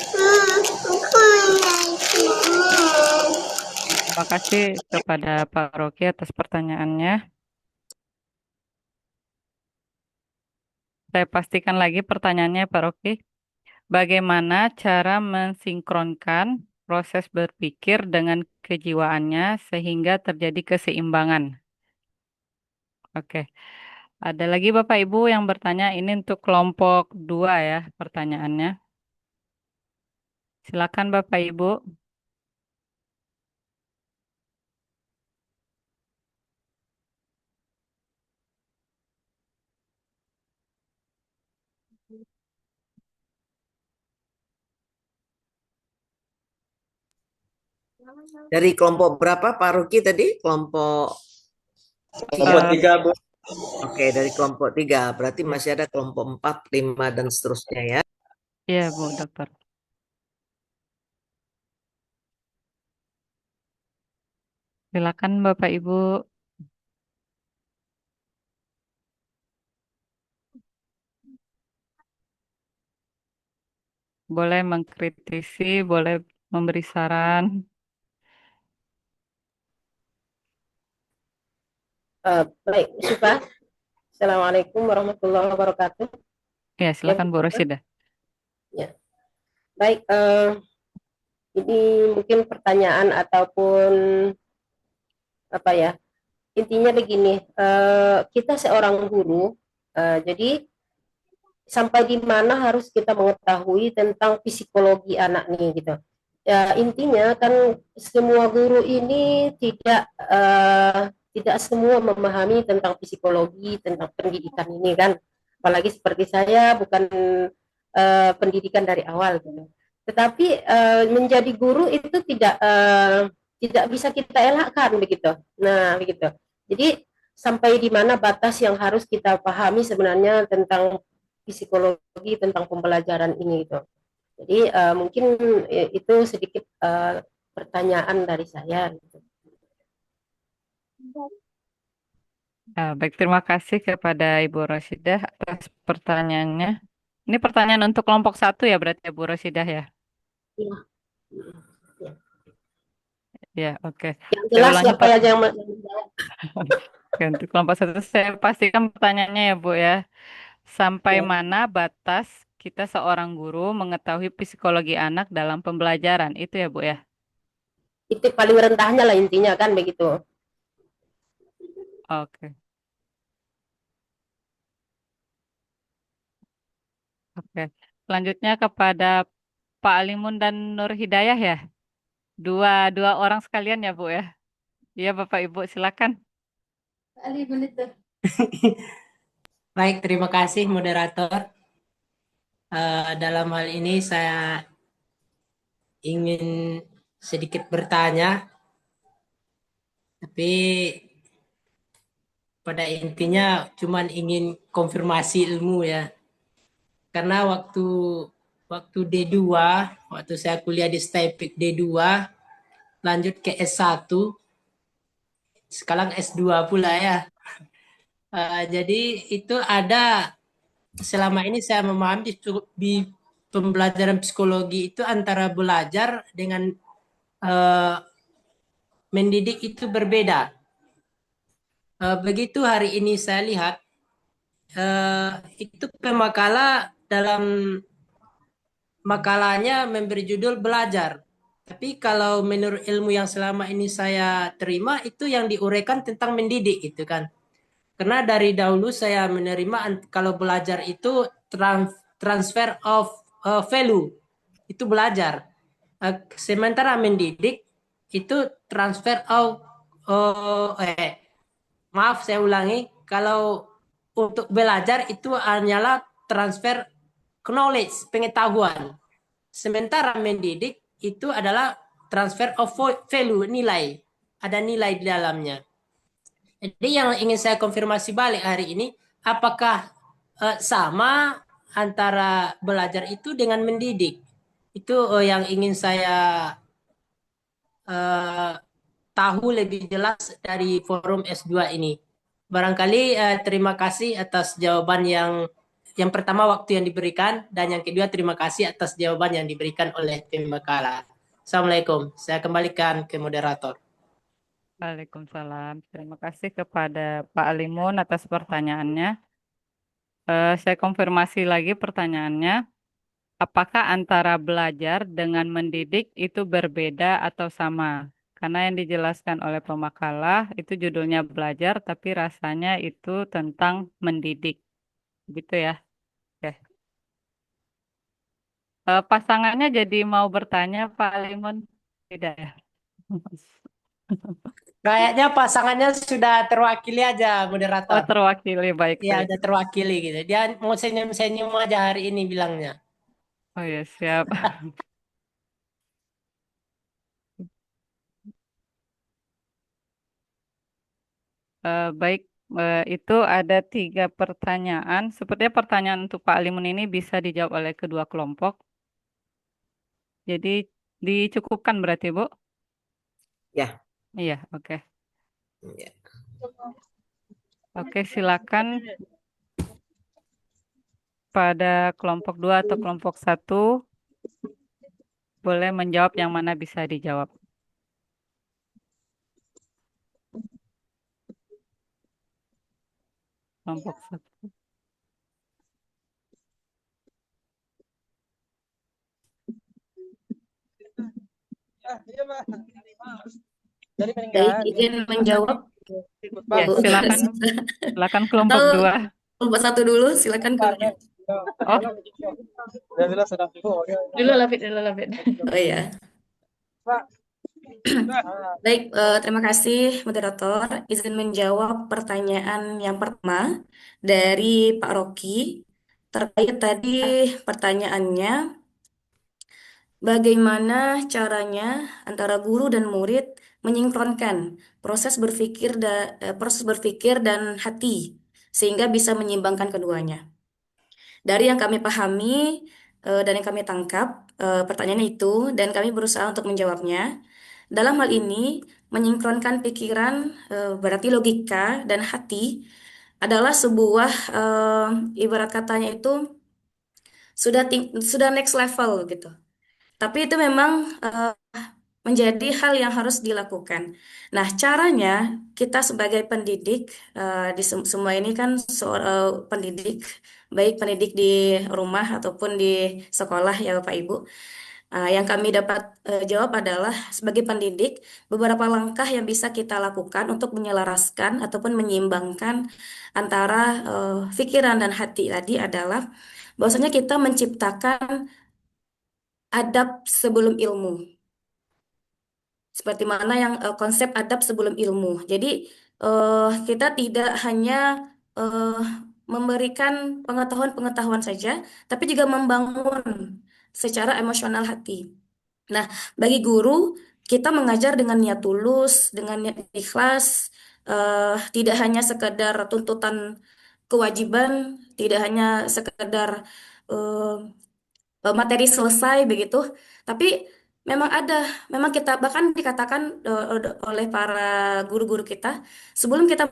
Terima kasih kepada Pak Rocky atas pertanyaannya. Saya pastikan lagi pertanyaannya Pak Rocky. Bagaimana cara mensinkronkan proses berpikir dengan kejiwaannya sehingga terjadi keseimbangan? Oke. Ada lagi Bapak Ibu yang bertanya, ini untuk kelompok 2 ya pertanyaannya. Silakan Bapak Ibu. Dari kelompok berapa Pak Ruki tadi? Kelompok Kelompok 3, Bu. Oke, dari kelompok 3. Berarti masih ada kelompok 4, 5, dan seterusnya ya. Iya Bu Dokter. Silakan Bapak Ibu. Boleh mengkritisi, boleh memberi saran. Baik, Syifa. Assalamualaikum warahmatullahi wabarakatuh. Ya, Ya, silakan Bu Bu. Rosidah. Ya. Baik, ini mungkin pertanyaan ataupun apa ya? Intinya begini, kita seorang guru, jadi sampai di mana harus kita mengetahui tentang psikologi anak nih gitu. Ya, intinya kan semua guru ini tidak semua memahami tentang psikologi, tentang pendidikan ini kan. Apalagi seperti saya bukan pendidikan dari awal gitu. Tetapi menjadi guru itu tidak bisa kita elakkan begitu. Nah, begitu. Jadi sampai di mana batas yang harus kita pahami sebenarnya tentang psikologi, tentang pembelajaran ini gitu. Jadi mungkin itu sedikit pertanyaan dari saya. Gitu. Baik, terima kasih kepada Ibu Rosidah atas pertanyaannya. Ini pertanyaan untuk kelompok 1 ya berarti ya Bu Rosidah ya? Iya. Ya. Ya, oke. Yang Saya jelas ulangi siapa aja yang Oke, untuk kelompok 1 saya pastikan pertanyaannya ya Bu ya. Sampai ya, mana batas kita seorang guru mengetahui psikologi anak dalam pembelajaran? Itu ya Bu ya? itu paling rendahnya lah intinya kan begitu. Oke. Oke. Selanjutnya kepada Pak Alimun dan Nur Hidayah ya. Dua orang sekalian ya Bu ya. Iya Bapak Ibu silakan. Baik, terima kasih moderator. Dalam hal ini saya ingin sedikit bertanya, tapi pada intinya cuman ingin konfirmasi ilmu ya. Karena waktu D2, waktu saya kuliah di STIPIK D2, lanjut ke S1, sekarang S2 pula ya. Jadi itu ada, selama ini saya memahami di pembelajaran psikologi itu antara belajar dengan eh, mendidik itu berbeda. Begitu hari ini saya lihat, itu pemakala dalam makalahnya memberi judul belajar. Tapi kalau menurut ilmu yang selama ini saya terima, itu yang diuraikan tentang mendidik itu kan. Karena dari dahulu saya menerima kalau belajar itu transfer of value, itu belajar. Sementara mendidik itu transfer of maaf saya ulangi, kalau untuk belajar itu hanyalah transfer knowledge, pengetahuan. Sementara mendidik itu adalah transfer of value, nilai. Ada nilai di dalamnya. Jadi yang ingin saya konfirmasi balik hari ini, apakah sama antara belajar itu dengan mendidik? Itu yang ingin saya eh, tahu lebih jelas dari forum S2 ini. Barangkali terima kasih atas jawaban yang pertama waktu yang diberikan, dan yang kedua terima kasih atas jawaban yang diberikan oleh pembekala. Assalamualaikum. Saya kembalikan ke moderator. Waalaikumsalam. Terima kasih kepada Pak Alimun atas pertanyaannya. Saya konfirmasi lagi pertanyaannya. Apakah antara belajar dengan mendidik itu berbeda atau sama? Karena yang dijelaskan oleh pemakalah itu judulnya belajar, tapi rasanya itu tentang mendidik. Gitu ya. Oke. Pasangannya jadi mau bertanya, Pak Alimun? Tidak ya? Kayaknya pasangannya sudah terwakili aja, Oh, moderator. terwakili. Ya, Baik-baik. udah terwakili gitu. Dia mau senyum-senyum aja hari ini bilangnya. Oh ya, siap. Baik, itu ada 3 pertanyaan. Sepertinya pertanyaan untuk Pak Alimun ini bisa dijawab oleh kedua kelompok. Jadi dicukupkan berarti, Bu? Ya. Iya, oke. Ya. Oke, silakan pada kelompok 2 atau kelompok 1 boleh menjawab yang mana bisa dijawab. Kelompok 1. Baik, izin menjawab. Ya, Bu. silakan. Silakan kelompok Atau 2. kelompok 1 dulu, silakan kelompok. Oh, Dulu Lafid, dulu Lafid. Oh ya. Baik, terima kasih moderator. Izin menjawab pertanyaan yang pertama dari Pak Rocky terkait tadi pertanyaannya, bagaimana caranya antara guru dan murid menyinkronkan proses berpikir dan hati sehingga bisa menyeimbangkan keduanya. Dari yang kami pahami dan yang kami tangkap pertanyaan itu dan kami berusaha untuk menjawabnya. Dalam hal ini menyinkronkan pikiran berarti logika dan hati adalah sebuah ibarat katanya itu sudah next level gitu. Tapi itu memang menjadi hal yang harus dilakukan. Nah, caranya kita sebagai pendidik di semua ini kan pendidik, baik pendidik di rumah ataupun di sekolah ya Bapak Ibu. Yang kami dapat jawab adalah sebagai pendidik beberapa langkah yang bisa kita lakukan untuk menyelaraskan ataupun menyeimbangkan antara pikiran dan hati tadi adalah bahwasanya kita menciptakan adab sebelum ilmu. Seperti mana yang konsep adab sebelum ilmu. Jadi kita tidak hanya eh, memberikan pengetahuan-pengetahuan saja, tapi juga membangun secara emosional hati. Nah, bagi guru, kita mengajar dengan niat tulus, dengan niat ikhlas, tidak hanya sekedar tuntutan kewajiban, tidak hanya sekedar materi selesai begitu, tapi memang kita bahkan dikatakan oleh para guru-guru kita, sebelum kita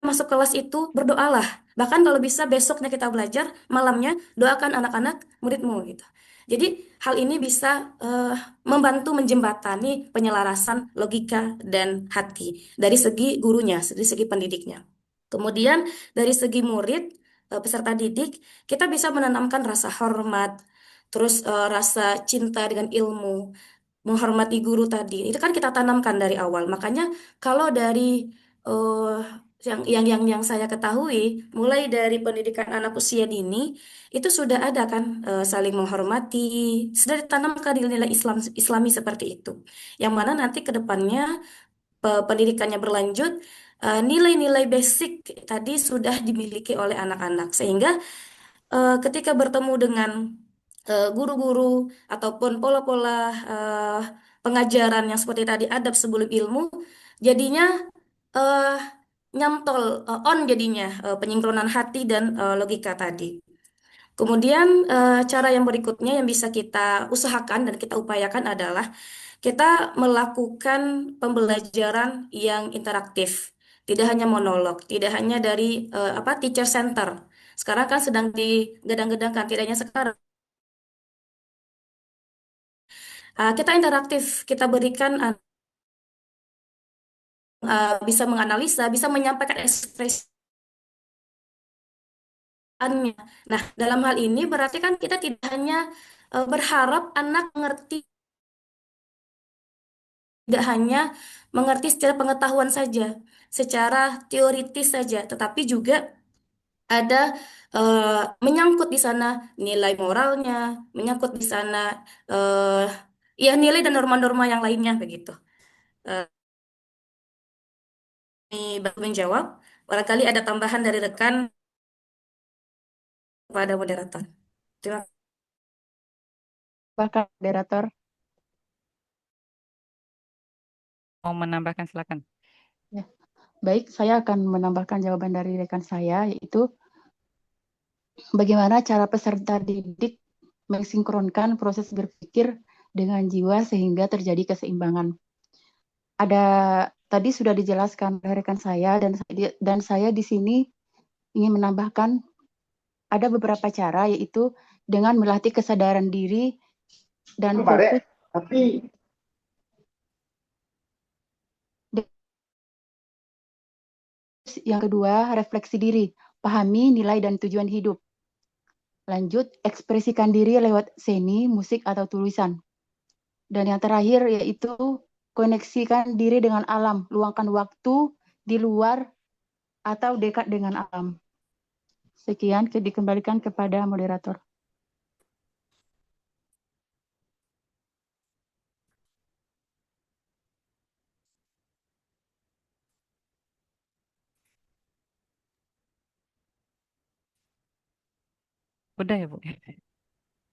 masuk kelas itu berdoalah. Bahkan kalau bisa besoknya kita belajar, malamnya doakan anak-anak muridmu gitu. Jadi hal ini bisa membantu menjembatani penyelarasan logika dan hati dari segi gurunya, dari segi pendidiknya. Kemudian dari segi murid, peserta didik, kita bisa menanamkan rasa hormat, terus rasa cinta dengan ilmu, menghormati guru tadi. Itu kan kita tanamkan dari awal. Makanya kalau dari eh, yang saya ketahui, mulai dari pendidikan anak usia dini itu sudah ada kan saling menghormati, sudah ditanamkan nilai Islami seperti itu. Yang mana nanti ke depannya pendidikannya berlanjut, nilai-nilai basic tadi sudah dimiliki oleh anak-anak sehingga ketika bertemu dengan guru-guru ataupun pola-pola eh, pengajaran yang seperti tadi adab sebelum ilmu, jadinya eh, nyantol on jadinya penyinkronan hati dan logika tadi. Kemudian cara yang berikutnya yang bisa kita usahakan dan kita upayakan adalah kita melakukan pembelajaran yang interaktif, tidak hanya monolog, tidak hanya dari teacher center. Sekarang kan sedang digadang-gadangkan, tidak hanya sekarang. Kita interaktif, kita berikan bisa menganalisa, bisa menyampaikan ekspresinya. Nah, dalam hal ini berarti kan kita tidak hanya berharap anak mengerti, tidak hanya mengerti secara pengetahuan saja, secara teoritis saja, tetapi juga ada eh, menyangkut di sana nilai moralnya, menyangkut di sana eh, ya nilai dan norma-norma yang lainnya begitu. Eh, ini baru menjawab. Barangkali ada tambahan dari rekan kepada moderator. Terima kasih. Bahkan moderator. Mau menambahkan silakan. Ya. Baik, saya akan menambahkan jawaban dari rekan saya, yaitu bagaimana cara peserta didik mensinkronkan proses berpikir dengan jiwa sehingga terjadi keseimbangan. Ada tadi sudah dijelaskan oleh rekan saya dan saya di sini ingin menambahkan ada beberapa cara, yaitu dengan melatih kesadaran diri dan fokus. Tapi Yang kedua, refleksi diri, pahami nilai dan tujuan hidup. Lanjut, ekspresikan diri lewat seni, musik, atau tulisan. Dan yang terakhir yaitu koneksikan diri dengan alam, luangkan waktu di luar atau dekat dengan alam. Sekian, dikembalikan kepada moderator. Udah ya, Bu.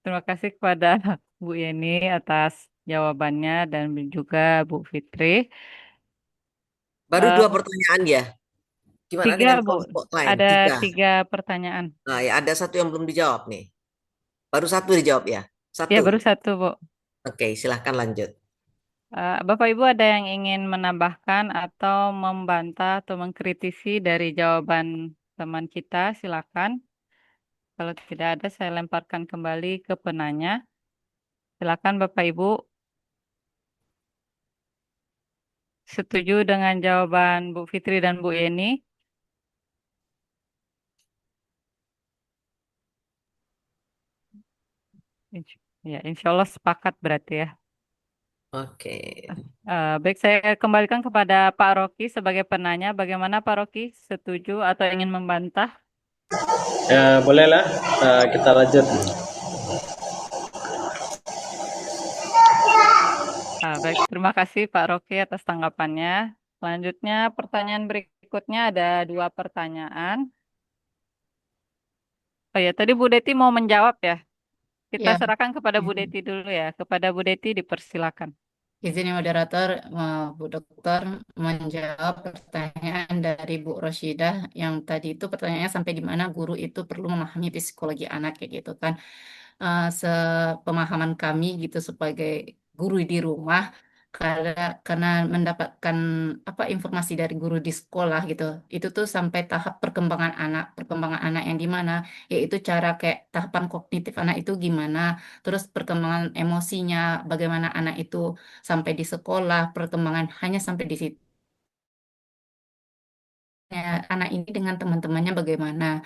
Terima kasih kepada Bu Yeni atas jawabannya dan juga Bu Fitri. Baru dua pertanyaan ya. Gimana Tiga, dengan Bu. kelompok lain? Ada Tiga. 3 pertanyaan. Nah, ya ada satu yang belum dijawab nih. Baru satu dijawab ya? Satu. Ya, baru 1, Bu. Oke, silahkan lanjut. Bapak Ibu ada yang ingin menambahkan atau membantah atau mengkritisi dari jawaban teman kita, silakan. Kalau tidak ada, saya lemparkan kembali ke penanya. Silakan Bapak Ibu. Setuju dengan jawaban Bu Fitri dan Bu Yeni? Ya, insya Allah sepakat berarti ya. Oke. Baik, saya kembalikan kepada Pak Rocky sebagai penanya. Bagaimana Pak Rocky? Setuju atau ingin membantah? Ya, bolehlah kita lanjut. Baik, terima kasih Pak Rocky atas tanggapannya. Selanjutnya, pertanyaan berikutnya ada 2 pertanyaan. Oh ya, tadi Bu Deti mau menjawab ya. Kita Ya, serahkan kepada Bu Deti dulu ya. Kepada Bu Deti dipersilakan. izin ya moderator, Bu Dokter menjawab pertanyaan dari Bu Rosyidah yang tadi itu pertanyaannya sampai di mana guru itu perlu memahami psikologi anak kayak gitu kan. sepemahaman kami gitu sebagai guru di rumah, karena mendapatkan apa informasi dari guru di sekolah gitu. Itu tuh sampai tahap perkembangan anak yang gimana, yaitu cara kayak tahapan kognitif anak itu gimana, terus perkembangan emosinya, bagaimana anak itu sampai di sekolah, perkembangan hanya sampai di situ. Anak ini dengan teman-temannya bagaimana.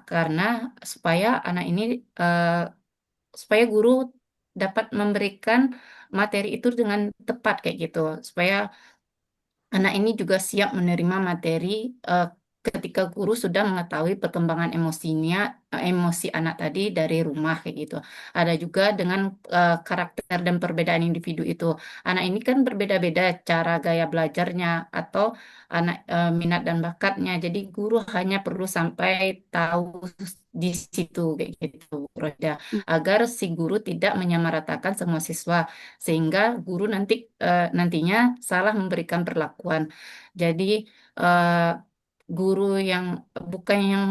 Karena supaya anak ini supaya guru dapat memberikan materi itu dengan tepat kayak gitu, supaya anak ini juga siap menerima materi eh, ketika guru sudah mengetahui perkembangan emosinya, emosi anak tadi dari rumah kayak gitu. Ada juga dengan karakter dan perbedaan individu itu. Anak ini kan berbeda-beda cara gaya belajarnya atau anak minat dan bakatnya. Jadi guru hanya perlu sampai tahu di situ kayak gitu, Roda, agar si guru tidak menyamaratakan semua siswa sehingga guru nantinya salah memberikan perlakuan. Jadi eh, guru yang bukan yang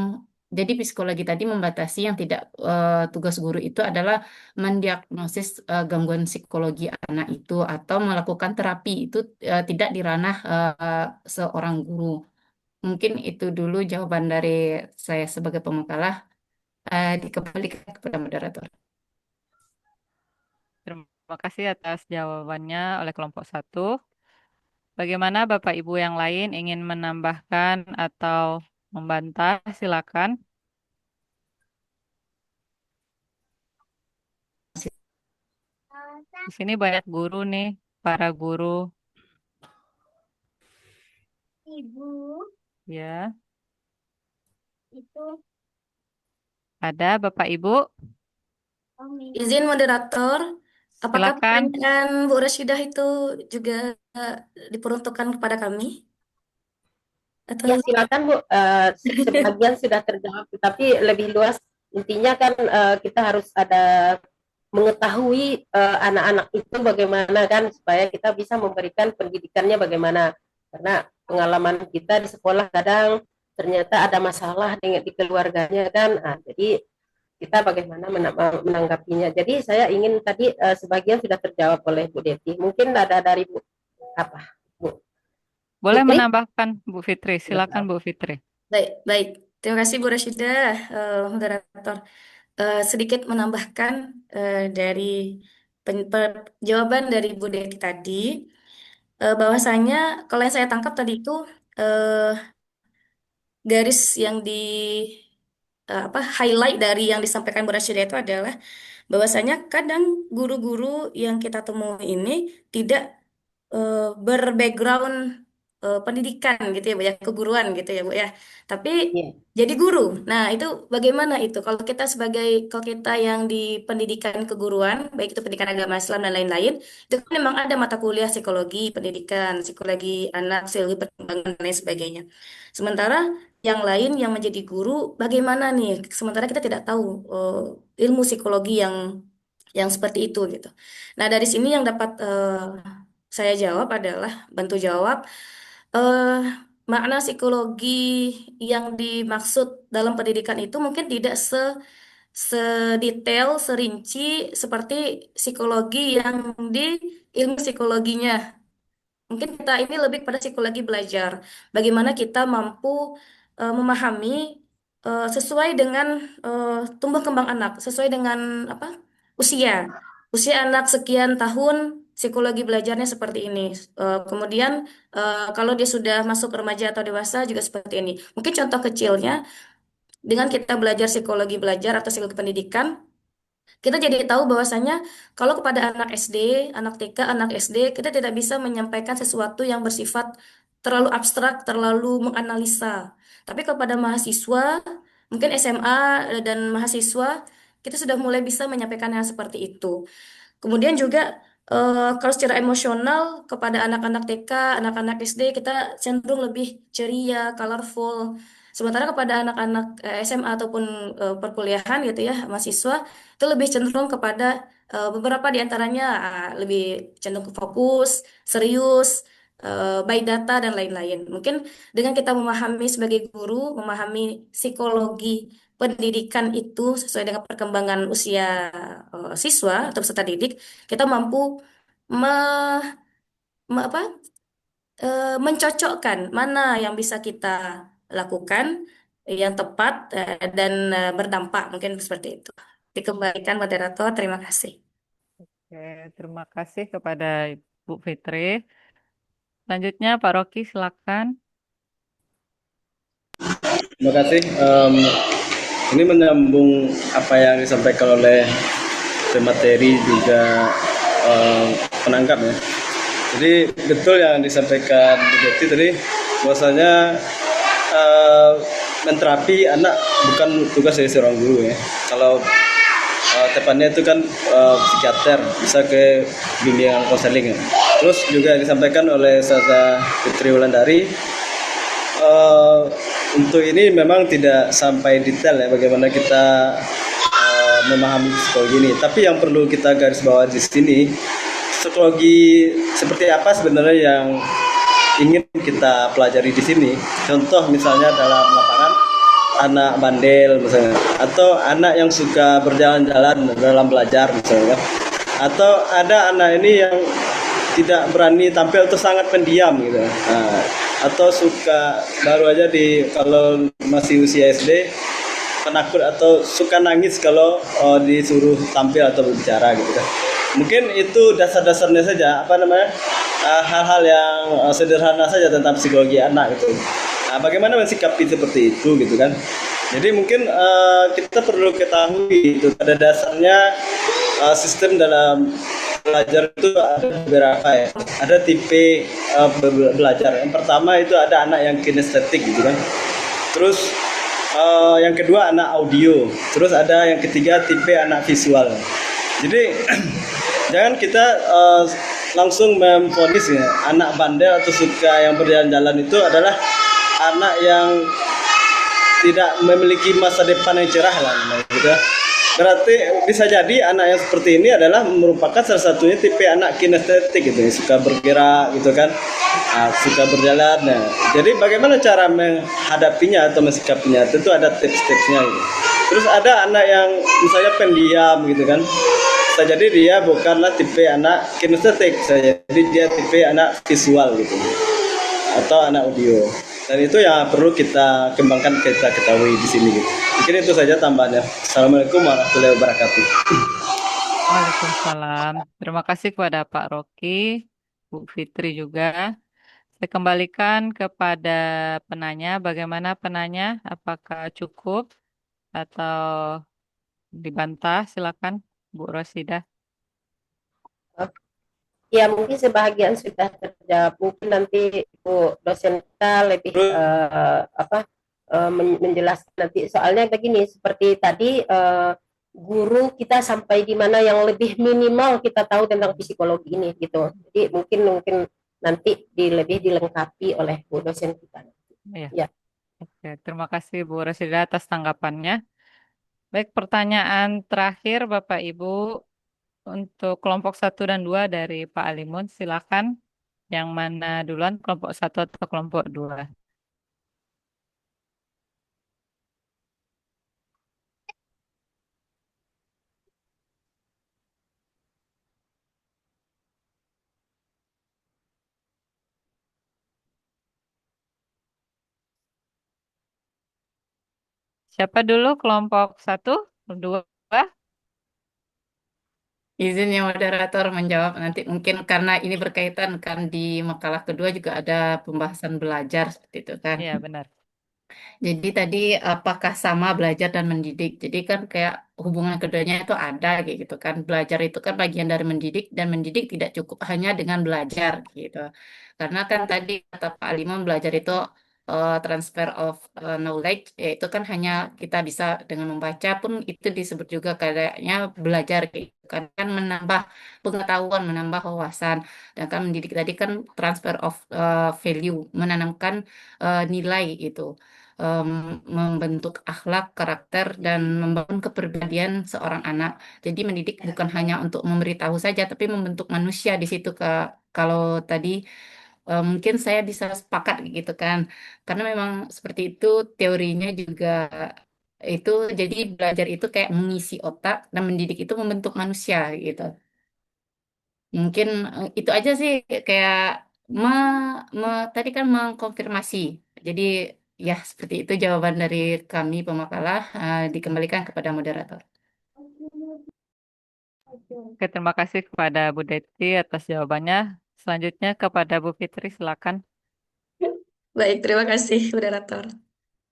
jadi psikologi tadi membatasi yang tidak tugas guru itu adalah mendiagnosis gangguan psikologi anak itu atau melakukan terapi itu tidak di ranah seorang guru. Mungkin itu dulu jawaban dari saya sebagai pemakalah. Dikembalikan kepada moderator. Terima kasih atas jawabannya oleh kelompok 1. Bagaimana Bapak Ibu yang lain ingin menambahkan atau membantah? Silakan. Di sini banyak guru nih, para guru. Ibu, Ya, itu ada Bapak Ibu? izin moderator, apakah Silakan. pertanyaan Bu Rashidah itu juga diperuntukkan kepada kami? Atau Ya silakan Bu. Sebagian sudah terjawab, tapi lebih luas intinya kan kita harus ada mengetahui anak-anak itu bagaimana kan supaya kita bisa memberikan pendidikannya bagaimana, karena pengalaman kita di sekolah kadang ternyata ada masalah dengan di keluarganya kan. Jadi kita bagaimana menanggapinya. Jadi saya ingin tadi sebagian sudah terjawab oleh Bu Deti. Mungkin ada dari Bu apa Bu Boleh Fitri? menambahkan Bu Fitri. Silakan Bu Fitri. baik, baik. Terima kasih Bu Rashidah, moderator. Sedikit menambahkan dari jawaban dari Bu Deti tadi, bahwasanya kalau yang saya tangkap tadi itu eh, garis yang di apa highlight dari yang disampaikan Bu Rashidah itu adalah bahwasanya kadang guru-guru yang kita temui ini tidak berbackground pendidikan gitu ya Bu ya, keguruan gitu ya Bu ya. Tapi Ya. jadi guru. Nah, itu bagaimana itu? Kalau kita yang di pendidikan keguruan, baik itu pendidikan agama Islam dan lain-lain, itu kan memang ada mata kuliah psikologi, pendidikan, psikologi anak, psikologi perkembangan dan lain sebagainya. Sementara yang lain yang menjadi guru, bagaimana nih? Sementara kita tidak tahu ilmu psikologi yang seperti itu gitu. Nah, dari sini yang dapat saya jawab adalah bantu jawab eh makna psikologi yang dimaksud dalam pendidikan itu mungkin tidak sedetail, serinci seperti psikologi yang di ilmu psikologinya. Mungkin kita ini lebih pada psikologi belajar. Bagaimana kita mampu memahami sesuai dengan tumbuh kembang anak, sesuai dengan apa? Usia. Usia anak sekian tahun, psikologi belajarnya seperti ini. Kemudian kalau dia sudah masuk remaja atau dewasa juga seperti ini. Mungkin contoh kecilnya dengan kita belajar psikologi belajar atau psikologi pendidikan, kita jadi tahu bahwasanya kalau kepada anak SD, anak TK, anak SD, kita tidak bisa menyampaikan sesuatu yang bersifat terlalu abstrak, terlalu menganalisa. Tapi kepada mahasiswa, mungkin SMA dan mahasiswa, kita sudah mulai bisa menyampaikan hal seperti itu. Kemudian juga kalau secara emosional kepada anak-anak TK, anak-anak SD kita cenderung lebih ceria, colorful. Sementara kepada anak-anak SMA ataupun perkuliahan gitu ya, mahasiswa itu lebih cenderung kepada beberapa di antaranya lebih cenderung ke fokus, serius, by data dan lain-lain. Mungkin dengan kita memahami sebagai guru, memahami psikologi pendidikan itu sesuai dengan perkembangan usia siswa atau peserta didik, kita mampu me, apa, mencocokkan mana yang bisa kita lakukan yang tepat dan berdampak, mungkin seperti itu. Dikembalikan moderator, terima kasih. Oke, terima kasih kepada Ibu Fitri. Selanjutnya Pak Rocky, silakan. Terima kasih. Ini menyambung apa yang disampaikan oleh pemateri juga penanggap ya. Jadi betul yang disampaikan Bu Betty tadi, bahwasanya menterapi anak bukan tugas dari seorang guru ya. Kalau tepatnya itu kan psikiater, bisa ke bimbingan konseling ya. Terus juga disampaikan oleh Ustazah Fitri Wulandari, untuk ini memang tidak sampai detail ya bagaimana kita memahami psikologi ini. Tapi yang perlu kita garis bawah di sini, psikologi seperti apa sebenarnya yang ingin kita pelajari di sini. Contoh misalnya dalam lapangan, anak bandel misalnya, atau anak yang suka berjalan-jalan dalam belajar misalnya, atau ada anak ini yang tidak berani tampil atau sangat pendiam gitu. Nah, atau suka baru aja kalau masih usia SD penakut atau suka nangis kalau disuruh tampil atau berbicara gitu kan. Mungkin itu dasar-dasarnya saja, hal-hal yang sederhana saja tentang psikologi anak gitu. Nah, bagaimana mensikapi seperti itu gitu kan. Jadi mungkin kita perlu ketahui itu pada dasarnya sistem dalam belajar itu ada beberapa ya. Ada tipe belajar. Yang pertama itu ada anak yang kinestetik gitu kan. Terus yang kedua anak audio. Terus ada yang ketiga tipe anak visual. Jadi jangan kita langsung memvonis ya, anak bandel atau suka yang berjalan-jalan itu adalah anak yang tidak memiliki masa depan yang cerah lah gitu. Berarti bisa jadi anak yang seperti ini adalah merupakan salah satunya tipe anak kinestetik gitu, suka bergerak gitu kan, suka berjalan. Nah, jadi bagaimana cara menghadapinya atau mensikapinya? Tentu ada tips-tipsnya gitu. Terus ada anak yang misalnya pendiam gitu kan. Bisa jadi dia bukanlah tipe anak kinestetik, jadi dia tipe anak visual gitu. Atau anak audio. Dan itu yang perlu kita kembangkan, kita ketahui di sini gitu. Mungkin itu saja tambahannya. Assalamualaikum warahmatullahi wabarakatuh. Waalaikumsalam. Terima kasih kepada Pak Rocky, Bu Fitri juga. Saya kembalikan kepada penanya. Bagaimana penanya? Apakah cukup atau dibantah? Silakan, Bu Rosidah. Ya, mungkin sebahagian sudah terjawab. Mungkin nanti Bu dosen kita lebih menjelaskan nanti. Soalnya begini, seperti tadi guru kita sampai di mana yang lebih minimal kita tahu tentang psikologi ini gitu. Jadi mungkin nanti lebih dilengkapi oleh Bu dosen kita. Ya. Ya. Oke, terima kasih Bu Rosidah atas tanggapannya. Baik, pertanyaan terakhir Bapak Ibu. Untuk kelompok 1 dan 2 dari Pak Alimun, silakan. Yang mana duluan, kelompok 1 atau kelompok 2? Siapa dulu kelompok 1, 2? Izin ya moderator menjawab nanti mungkin karena ini berkaitan kan di makalah kedua juga ada pembahasan belajar seperti itu kan. Iya, benar. Jadi tadi apakah sama belajar dan mendidik? Jadi kan kayak hubungan keduanya itu ada kayak gitu kan. Belajar itu kan bagian dari mendidik dan mendidik tidak cukup hanya dengan belajar gitu. Karena kan tadi kata Pak Liman belajar itu transfer of knowledge, yaitu kan hanya kita bisa dengan membaca pun itu disebut juga kayaknya belajar gitu kan menambah pengetahuan, menambah wawasan. Dan kan mendidik tadi kan transfer of value, menanamkan nilai gitu, membentuk akhlak, karakter, dan membangun kepribadian seorang anak. Jadi mendidik bukan hanya untuk memberitahu saja, tapi membentuk manusia di situ. Kalau tadi mungkin saya bisa sepakat gitu kan, karena memang seperti itu teorinya juga Itu jadi belajar itu kayak mengisi otak dan mendidik itu membentuk manusia gitu. Mungkin itu aja sih kayak me, tadi kan mengkonfirmasi. Jadi ya seperti itu jawaban dari kami pemakalah, dikembalikan kepada moderator. Oke, terima kasih kepada Bu Deti atas jawabannya. Selanjutnya kepada Bu Fitri, silakan. Baik, terima kasih moderator.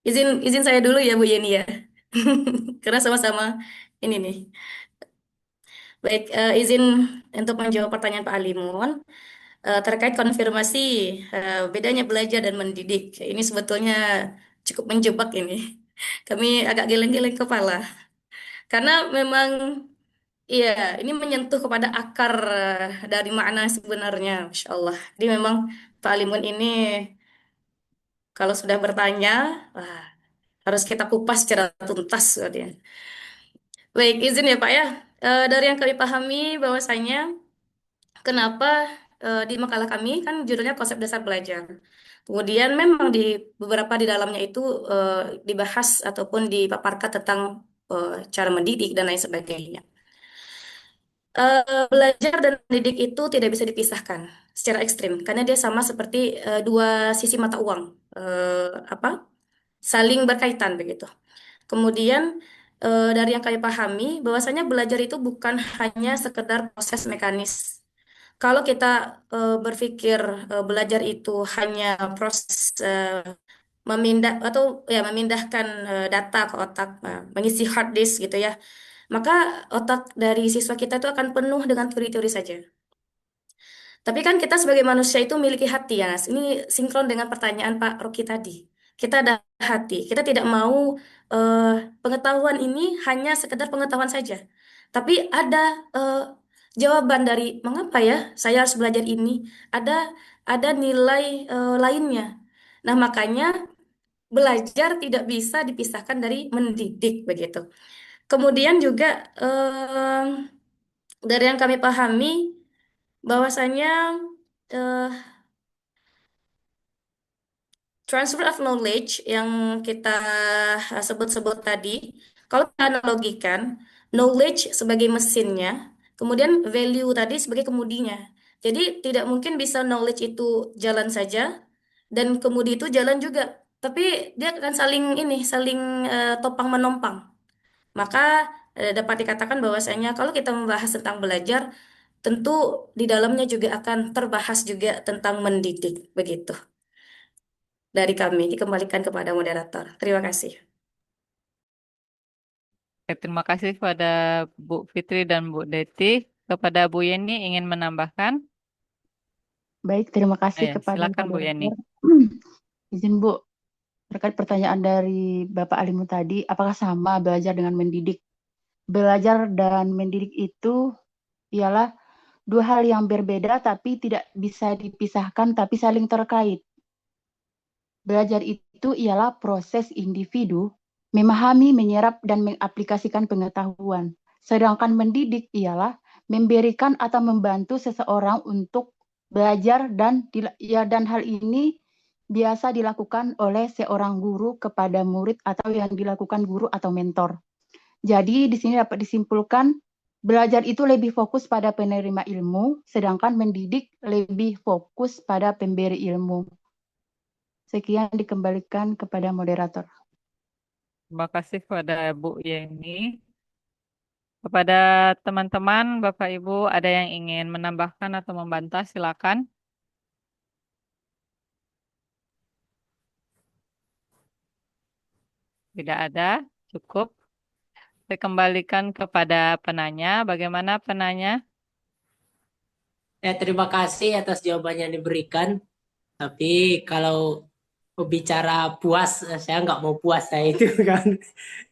Izin izin saya dulu ya Bu Yeni ya. Karena sama-sama ini nih. Baik, izin untuk menjawab pertanyaan Pak Alimun terkait konfirmasi bedanya belajar dan mendidik. Ini sebetulnya cukup menjebak ini. Kami agak geleng-geleng kepala karena memang iya, ini menyentuh kepada akar dari makna sebenarnya, Masya Allah. Jadi memang Pak Alimun ini kalau sudah bertanya, wah, harus kita kupas secara tuntas. Katanya. Baik, izin ya Pak ya. Dari yang kami pahami bahwasanya kenapa di makalah kami kan judulnya konsep dasar belajar. Kemudian memang di beberapa di dalamnya itu dibahas ataupun dipaparkan tentang cara mendidik dan lain sebagainya. Belajar dan mendidik itu tidak bisa dipisahkan secara ekstrim karena dia sama seperti dua sisi mata uang, apa saling berkaitan begitu. Kemudian dari yang kami pahami bahwasanya belajar itu bukan hanya sekedar proses mekanis. Kalau kita berpikir belajar itu hanya proses memindah atau ya memindahkan data ke otak, mengisi hard disk gitu ya, maka otak dari siswa kita itu akan penuh dengan teori-teori saja. Tapi kan kita sebagai manusia itu memiliki hati ya, Nas. Ini sinkron dengan pertanyaan Pak Rocky tadi. Kita ada hati. Kita tidak mau eh, pengetahuan ini hanya sekedar pengetahuan saja. Tapi ada jawaban dari mengapa ya saya harus belajar ini. Ada ada nilai lainnya. Nah, makanya belajar tidak bisa dipisahkan dari mendidik begitu. Kemudian juga dari yang kami pahami bahwasanya eh, transfer of knowledge yang kita sebut-sebut tadi, kalau kita analogikan knowledge sebagai mesinnya, kemudian value tadi sebagai kemudinya. Jadi tidak mungkin bisa knowledge itu jalan saja dan kemudi itu jalan juga, tapi dia akan saling ini, saling topang menompang. Maka dapat dikatakan bahwasanya kalau kita membahas tentang belajar, tentu di dalamnya juga akan terbahas juga tentang mendidik, begitu. Dari kami dikembalikan kepada moderator. Terima kasih. Oke, terima kasih kepada Bu Fitri dan Bu Deti. Kepada Bu Yeni ingin menambahkan? Baik, terima kasih Ya, kepada silakan Bu Yeni. moderator. Izin Bu, terkait pertanyaan dari Bapak Alimu tadi, apakah sama belajar dengan mendidik? Belajar dan mendidik itu ialah dua hal yang berbeda tapi tidak bisa dipisahkan tapi saling terkait. Belajar itu ialah proses individu memahami, menyerap, dan mengaplikasikan pengetahuan. Sedangkan mendidik ialah memberikan atau membantu seseorang untuk belajar dan hal ini biasa dilakukan oleh seorang guru kepada murid atau yang dilakukan guru atau mentor. Jadi di sini dapat disimpulkan belajar itu lebih fokus pada penerima ilmu, sedangkan mendidik lebih fokus pada pemberi ilmu. Sekian dikembalikan kepada moderator. Terima kasih kepada Bu Yeni. Kepada teman-teman, Bapak Ibu, ada yang ingin menambahkan atau membantah, silakan. Tidak ada, cukup. Saya kembalikan kepada penanya. Bagaimana penanya? Terima kasih atas jawaban yang diberikan. Tapi kalau bicara puas, saya nggak mau puas saya itu kan.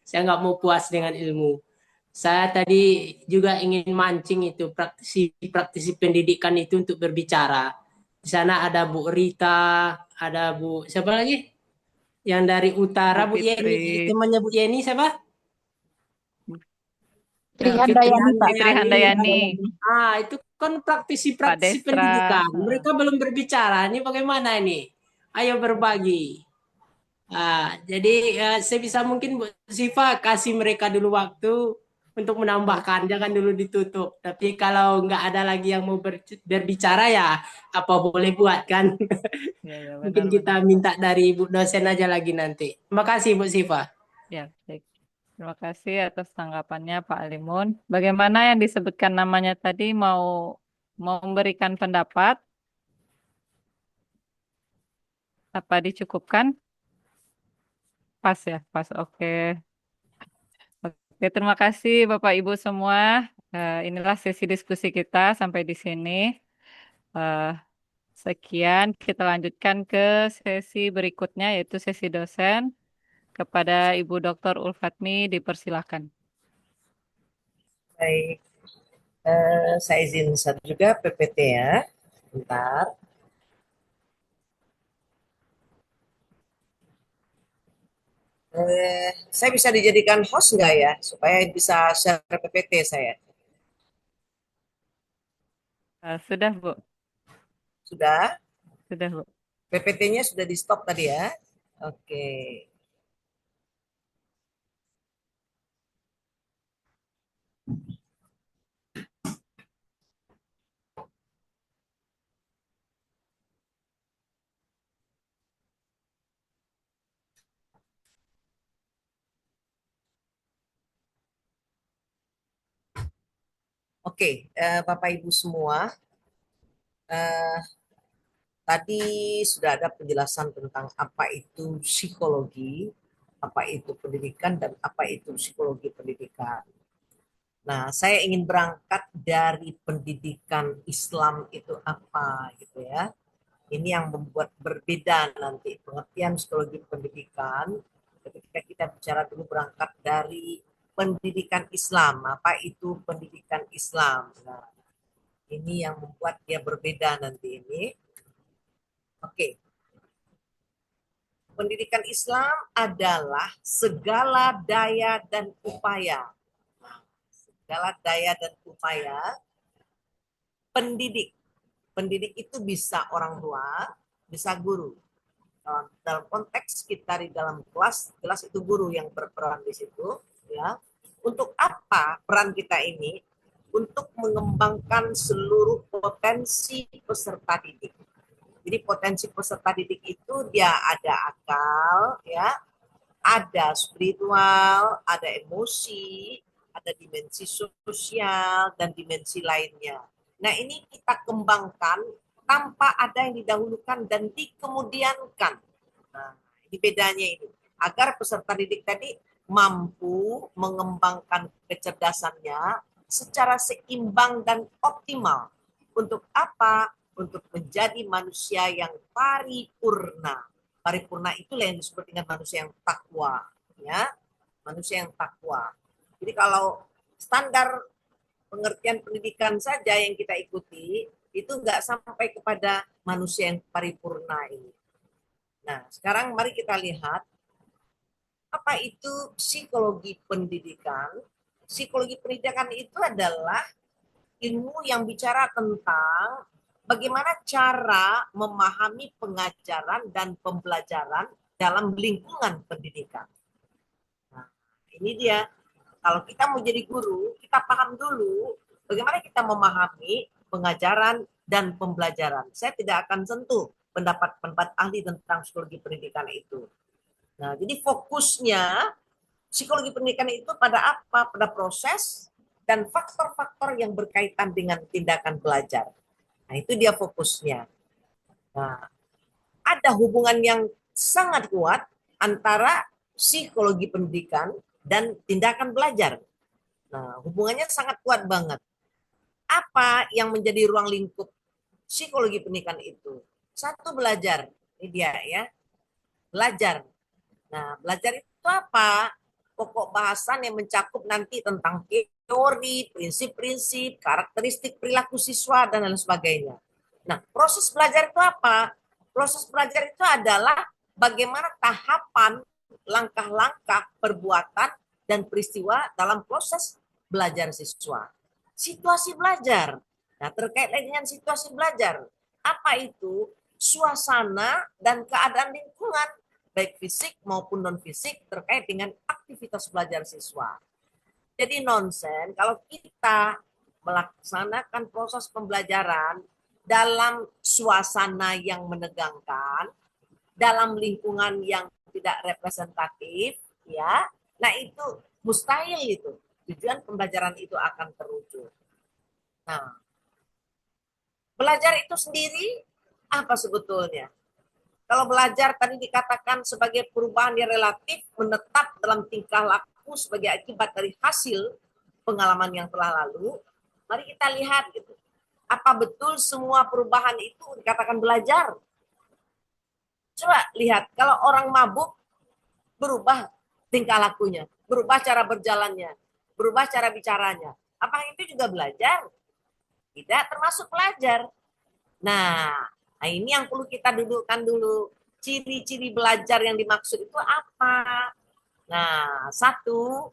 Saya nggak mau puas dengan ilmu. Saya tadi juga ingin mancing itu praktisi pendidikan itu untuk berbicara. Di sana ada Bu Rita, ada Bu siapa lagi? Yang dari utara Bu Bu Yeni, Fitri. temannya Bu Yeni siapa? Fitri Fitri Handayani, Pak. Fitri Handayani. Itu kan Pak praktisi Destra. pendidikan. Mereka belum berbicara. Ini bagaimana ini? Ayo berbagi. Jadi sebisa mungkin Bu Siva kasih mereka dulu waktu untuk menambahkan, jangan dulu ditutup. Tapi kalau nggak ada lagi yang mau berbicara ya apa boleh buat kan. Ya, ya, Mungkin benar-benar. kita minta dari Bu dosen aja lagi nanti. Terima kasih Bu Siva. Ya, baik. Terima kasih atas tanggapannya Pak Alimun. Bagaimana yang disebutkan namanya tadi mau memberikan pendapat? Apa dicukupkan? Pas ya, pas. Oke. Oke, terima kasih Bapak Ibu semua. Inilah sesi diskusi kita sampai di sini. Eh, Sekian, kita lanjutkan ke sesi berikutnya yaitu sesi dosen. Kepada Ibu Dr. Ulfatmi dipersilakan. Baik, saya izin satu juga PPT ya. Bentar. Saya bisa dijadikan host nggak ya, supaya bisa share PPT saya? Sudah, Bu. Sudah? Sudah, Bu. PPT-nya sudah di stop tadi ya? Oke. Oke, Bapak Ibu semua, tadi sudah ada penjelasan tentang apa itu psikologi, apa itu pendidikan, dan apa itu psikologi pendidikan. Nah, saya ingin berangkat dari pendidikan Islam itu apa gitu ya. Ini yang membuat berbeda nanti pengertian psikologi pendidikan ketika kita bicara dulu berangkat dari pendidikan Islam. Apa itu pendidikan Islam? Nah, ini yang membuat dia berbeda nanti ini. Oke. Pendidikan Islam adalah segala daya dan upaya. Segala daya dan upaya pendidik. Pendidik itu bisa orang tua, bisa guru. Dalam konteks kita di dalam kelas, kelas itu guru yang berperan di situ, ya. Untuk apa peran kita ini? Untuk mengembangkan seluruh potensi peserta didik. Jadi potensi peserta didik itu dia ada akal, ya, ada spiritual, ada emosi, ada dimensi sosial dan dimensi lainnya. Nah, ini kita kembangkan tanpa ada yang didahulukan dan dikemudiankan. Nah, ini bedanya ini. Agar peserta didik tadi mampu mengembangkan kecerdasannya secara seimbang dan optimal. Untuk apa? Untuk menjadi manusia yang paripurna. Paripurna itulah yang disebut dengan manusia yang takwa, ya, manusia yang takwa. Jadi kalau standar pengertian pendidikan saja yang kita ikuti itu nggak sampai kepada manusia yang paripurna ini. Nah, sekarang mari kita lihat apa itu psikologi pendidikan. Psikologi pendidikan itu adalah ilmu yang bicara tentang bagaimana cara memahami pengajaran dan pembelajaran dalam lingkungan pendidikan. Nah, ini dia. Kalau kita mau jadi guru, kita paham dulu bagaimana kita memahami pengajaran dan pembelajaran. Saya tidak akan sentuh pendapat-pendapat ahli tentang psikologi pendidikan itu. Nah, jadi fokusnya psikologi pendidikan itu pada apa? Pada proses dan faktor-faktor yang berkaitan dengan tindakan belajar. Nah, itu dia fokusnya. Nah, ada hubungan yang sangat kuat antara psikologi pendidikan dan tindakan belajar. Nah, hubungannya sangat kuat banget. Apa yang menjadi ruang lingkup psikologi pendidikan itu? Satu, belajar. Ini dia ya. Belajar. Nah, belajar itu apa? Pokok bahasan yang mencakup nanti tentang teori, prinsip-prinsip, karakteristik perilaku siswa, dan lain sebagainya. Nah, proses belajar itu apa? Proses belajar itu adalah bagaimana tahapan, langkah-langkah, perbuatan, dan peristiwa dalam proses belajar siswa. Situasi belajar. Nah, terkait dengan situasi belajar, apa itu? Suasana dan keadaan lingkungan baik fisik maupun non-fisik terkait dengan aktivitas belajar siswa. Jadi nonsen kalau kita melaksanakan proses pembelajaran dalam suasana yang menegangkan, dalam lingkungan yang tidak representatif, ya, nah itu mustahil itu tujuan pembelajaran itu akan terwujud. Nah, belajar itu sendiri apa sebetulnya? Kalau belajar tadi dikatakan sebagai perubahan yang relatif menetap dalam tingkah laku sebagai akibat dari hasil pengalaman yang telah lalu, mari kita lihat gitu. Apa betul semua perubahan itu dikatakan belajar? Coba lihat, kalau orang mabuk berubah tingkah lakunya, berubah cara berjalannya, berubah cara bicaranya. Apa itu juga belajar? Tidak termasuk belajar. Nah, ini yang perlu kita dudukkan dulu. Ciri-ciri belajar yang dimaksud itu apa? Nah, satu,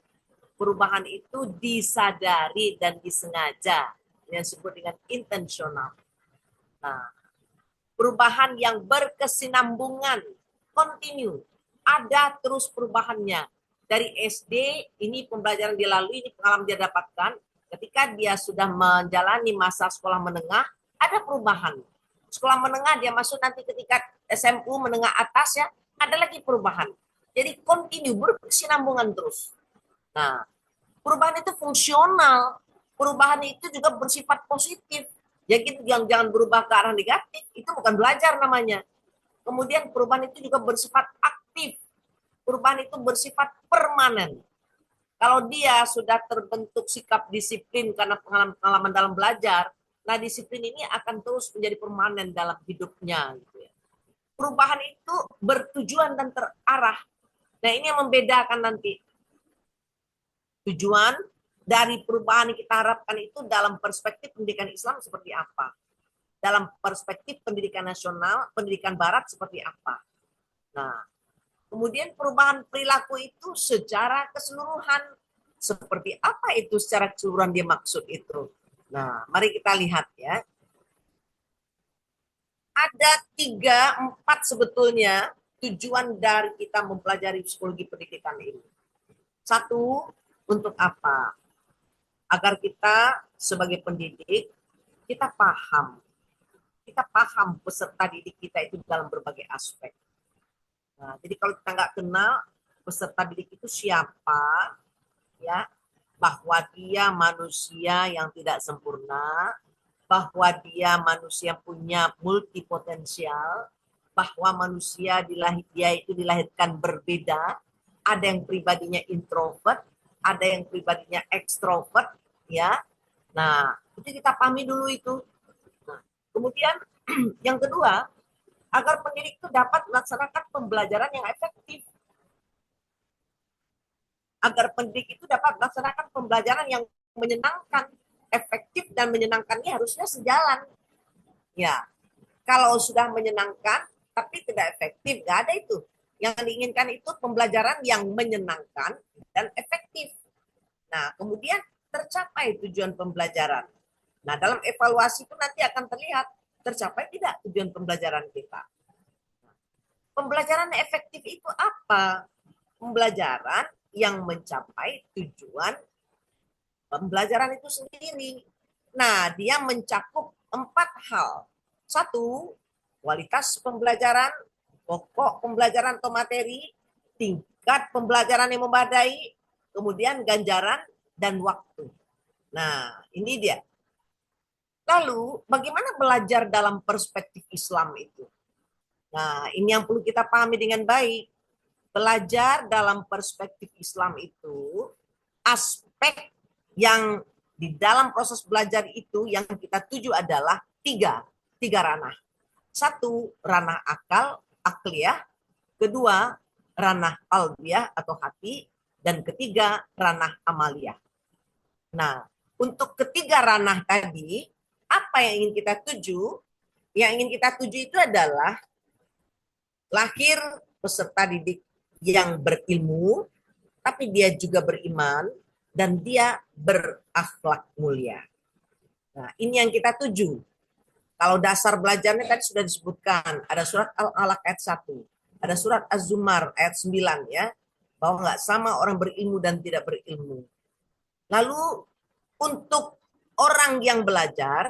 perubahan itu disadari dan disengaja. Yang disebut dengan intensional. Nah, perubahan yang berkesinambungan, kontinu. Ada terus perubahannya. Dari SD, ini pembelajaran dilalui, ini pengalaman dia dapatkan. Ketika dia sudah menjalani masa sekolah menengah, ada perubahan. Sekolah menengah dia masuk nanti ketika SMU menengah atas ya, ada lagi perubahan. Jadi kontinu, berkesinambungan terus. Nah, perubahan itu fungsional. Perubahan itu juga bersifat positif. Jadi jangan berubah ke arah negatif, itu bukan belajar namanya. Kemudian perubahan itu juga bersifat aktif. Perubahan itu bersifat permanen. Kalau dia sudah terbentuk sikap disiplin karena pengalaman dalam belajar, nah disiplin ini akan terus menjadi permanen dalam hidupnya. Gitu ya. Perubahan itu bertujuan dan terarah. Nah ini yang membedakan nanti. Tujuan dari perubahan yang kita harapkan itu dalam perspektif pendidikan Islam seperti apa. Dalam perspektif pendidikan nasional, pendidikan barat seperti apa. Nah, kemudian perubahan perilaku itu secara keseluruhan. Seperti apa itu secara keseluruhan dia maksud itu. Nah, mari kita lihat ya. Ada 3-4 sebetulnya tujuan dari kita mempelajari psikologi pendidikan ini. Satu, untuk apa? Agar kita sebagai pendidik, kita paham peserta didik kita itu dalam berbagai aspek. Nah, jadi kalau kita nggak kenal peserta didik itu siapa, ya, bahwa dia manusia yang tidak sempurna, bahwa dia manusia punya multipotensial, bahwa manusia dia itu dilahirkan berbeda, ada yang pribadinya introvert, ada yang pribadinya ekstrovert, ya. Nah, itu kita pahami dulu itu. Nah, kemudian yang kedua, agar pendidik itu dapat melaksanakan pembelajaran yang efektif. Agar pendidik itu dapat melaksanakan pembelajaran yang menyenangkan, efektif dan menyenangkannya harusnya sejalan. Ya, kalau sudah menyenangkan tapi tidak efektif, nggak ada itu. Yang diinginkan itu pembelajaran yang menyenangkan dan efektif. Nah, kemudian tercapai tujuan pembelajaran. Nah, dalam evaluasi itu nanti akan terlihat tercapai tidak tujuan pembelajaran kita. Pembelajaran efektif itu apa? Pembelajaran yang mencapai tujuan pembelajaran itu sendiri. Nah, dia mencakup 4 hal. 1, kualitas pembelajaran, pokok pembelajaran atau materi, tingkat pembelajaran yang memadai, kemudian ganjaran dan waktu. Nah, ini dia. Lalu, bagaimana belajar dalam perspektif Islam itu? Nah, ini yang perlu kita pahami dengan baik. Belajar dalam perspektif Islam itu, aspek yang di dalam proses belajar itu yang kita tuju adalah tiga ranah. 1, ranah akal, akliyah. 2, ranah qalbiyah atau hati. Dan 3, ranah amaliyah. Nah, untuk ketiga ranah tadi, apa yang ingin kita tuju? Yang ingin kita tuju itu adalah lahir peserta didik yang berilmu, tapi dia juga beriman, dan dia berakhlak mulia. Nah, ini yang kita tuju. Kalau dasar belajarnya tadi sudah disebutkan, ada surat Al-Alaq ayat 1. Ada surat Az-Zumar ayat 9 ya, bahwa nggak sama orang berilmu dan tidak berilmu. Lalu untuk orang yang belajar,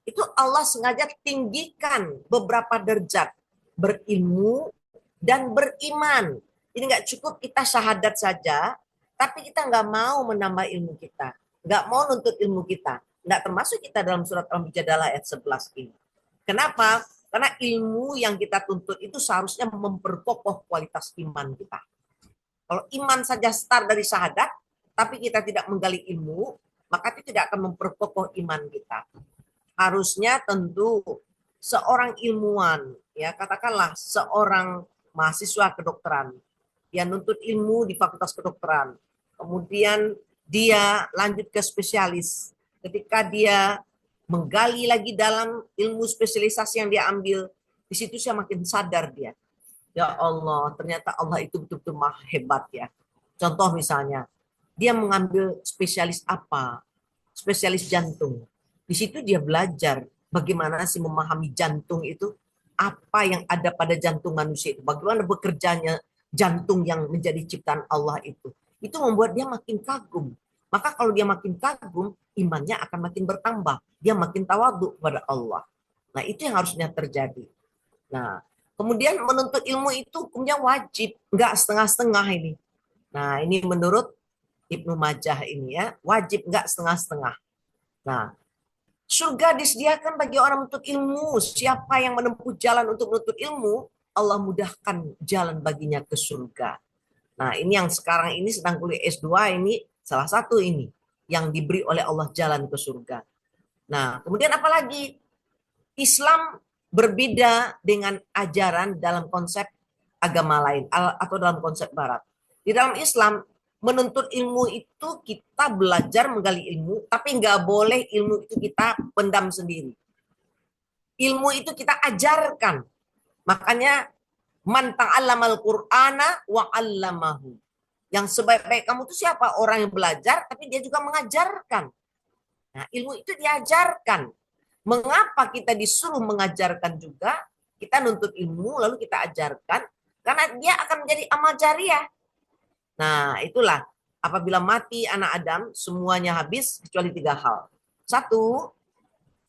itu Allah sengaja tinggikan beberapa derajat, berilmu dan beriman. Jadi nggak cukup kita syahadat saja, tapi kita nggak mau menambah ilmu kita, nggak mau nuntut ilmu kita. Nggak termasuk kita dalam surat Al-Mujadalah ayat 11 ini. Kenapa? Karena ilmu yang kita tuntut itu seharusnya memperkokoh kualitas iman kita. Kalau iman saja start dari syahadat, tapi kita tidak menggali ilmu, maka itu tidak akan memperkokoh iman kita. Harusnya tentu seorang ilmuwan, ya katakanlah seorang mahasiswa kedokteran, dia nuntut ilmu di fakultas kedokteran, kemudian dia lanjut ke spesialis. Ketika dia menggali lagi dalam ilmu spesialisasi yang dia ambil, di situ saya makin sadar dia. Ya Allah, ternyata Allah itu betul-betul hebat ya. Contoh misalnya, dia mengambil spesialis apa? Spesialis jantung. Di situ dia belajar bagaimana sih memahami jantung itu, apa yang ada pada jantung manusia itu, bagaimana bekerjanya jantung yang menjadi ciptaan Allah itu. Itu membuat dia makin kagum. Maka kalau dia makin kagum, imannya akan makin bertambah. Dia makin tawadhu kepada Allah. Nah, itu yang harusnya terjadi. Nah, kemudian menuntut ilmu itu hukumnya wajib, enggak setengah-setengah ini. Nah, ini menurut Ibnu Majah ini ya, wajib enggak setengah-setengah. Nah, surga disediakan bagi orang menuntut ilmu. Siapa yang menempuh jalan untuk menuntut ilmu, Allah mudahkan jalan baginya ke surga. Nah, ini yang sekarang ini sedang kuliah S2 ini, salah satu ini yang diberi oleh Allah jalan ke surga. Nah, kemudian apalagi Islam berbeda dengan ajaran dalam konsep agama lain atau dalam konsep barat. Di dalam Islam, menuntut ilmu itu kita belajar menggali ilmu, tapi nggak boleh ilmu itu kita pendam sendiri. Ilmu itu kita ajarkan. Makanya man ta'allamal Qur'ana wa 'allamahu. Yang sebaik-baik kamu itu siapa? Orang yang belajar tapi dia juga mengajarkan. Nah, ilmu itu diajarkan. Mengapa kita disuruh mengajarkan juga? Kita nuntut ilmu lalu kita ajarkan karena dia akan menjadi amal jariah. Nah, itulah apabila mati anak Adam semuanya habis kecuali 3 hal. 1,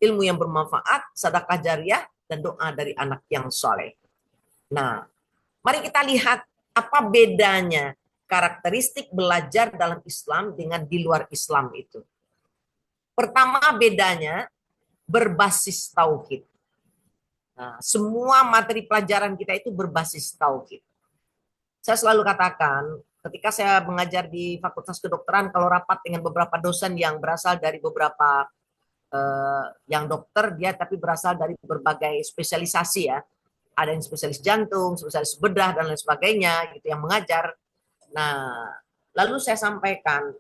ilmu yang bermanfaat, sedekah jariah, dan doa dari anak yang soleh. Nah, mari kita lihat apa bedanya karakteristik belajar dalam Islam dengan di luar Islam itu. Pertama bedanya berbasis tauhid. Nah, semua materi pelajaran kita itu berbasis tauhid. Saya selalu katakan, ketika saya mengajar di Fakultas Kedokteran, kalau rapat dengan beberapa dosen yang berasal dari beberapa yang dokter dia tapi berasal dari berbagai spesialisasi ya. Ada yang spesialis jantung, spesialis bedah dan lain sebagainya gitu yang mengajar. Nah, lalu saya sampaikan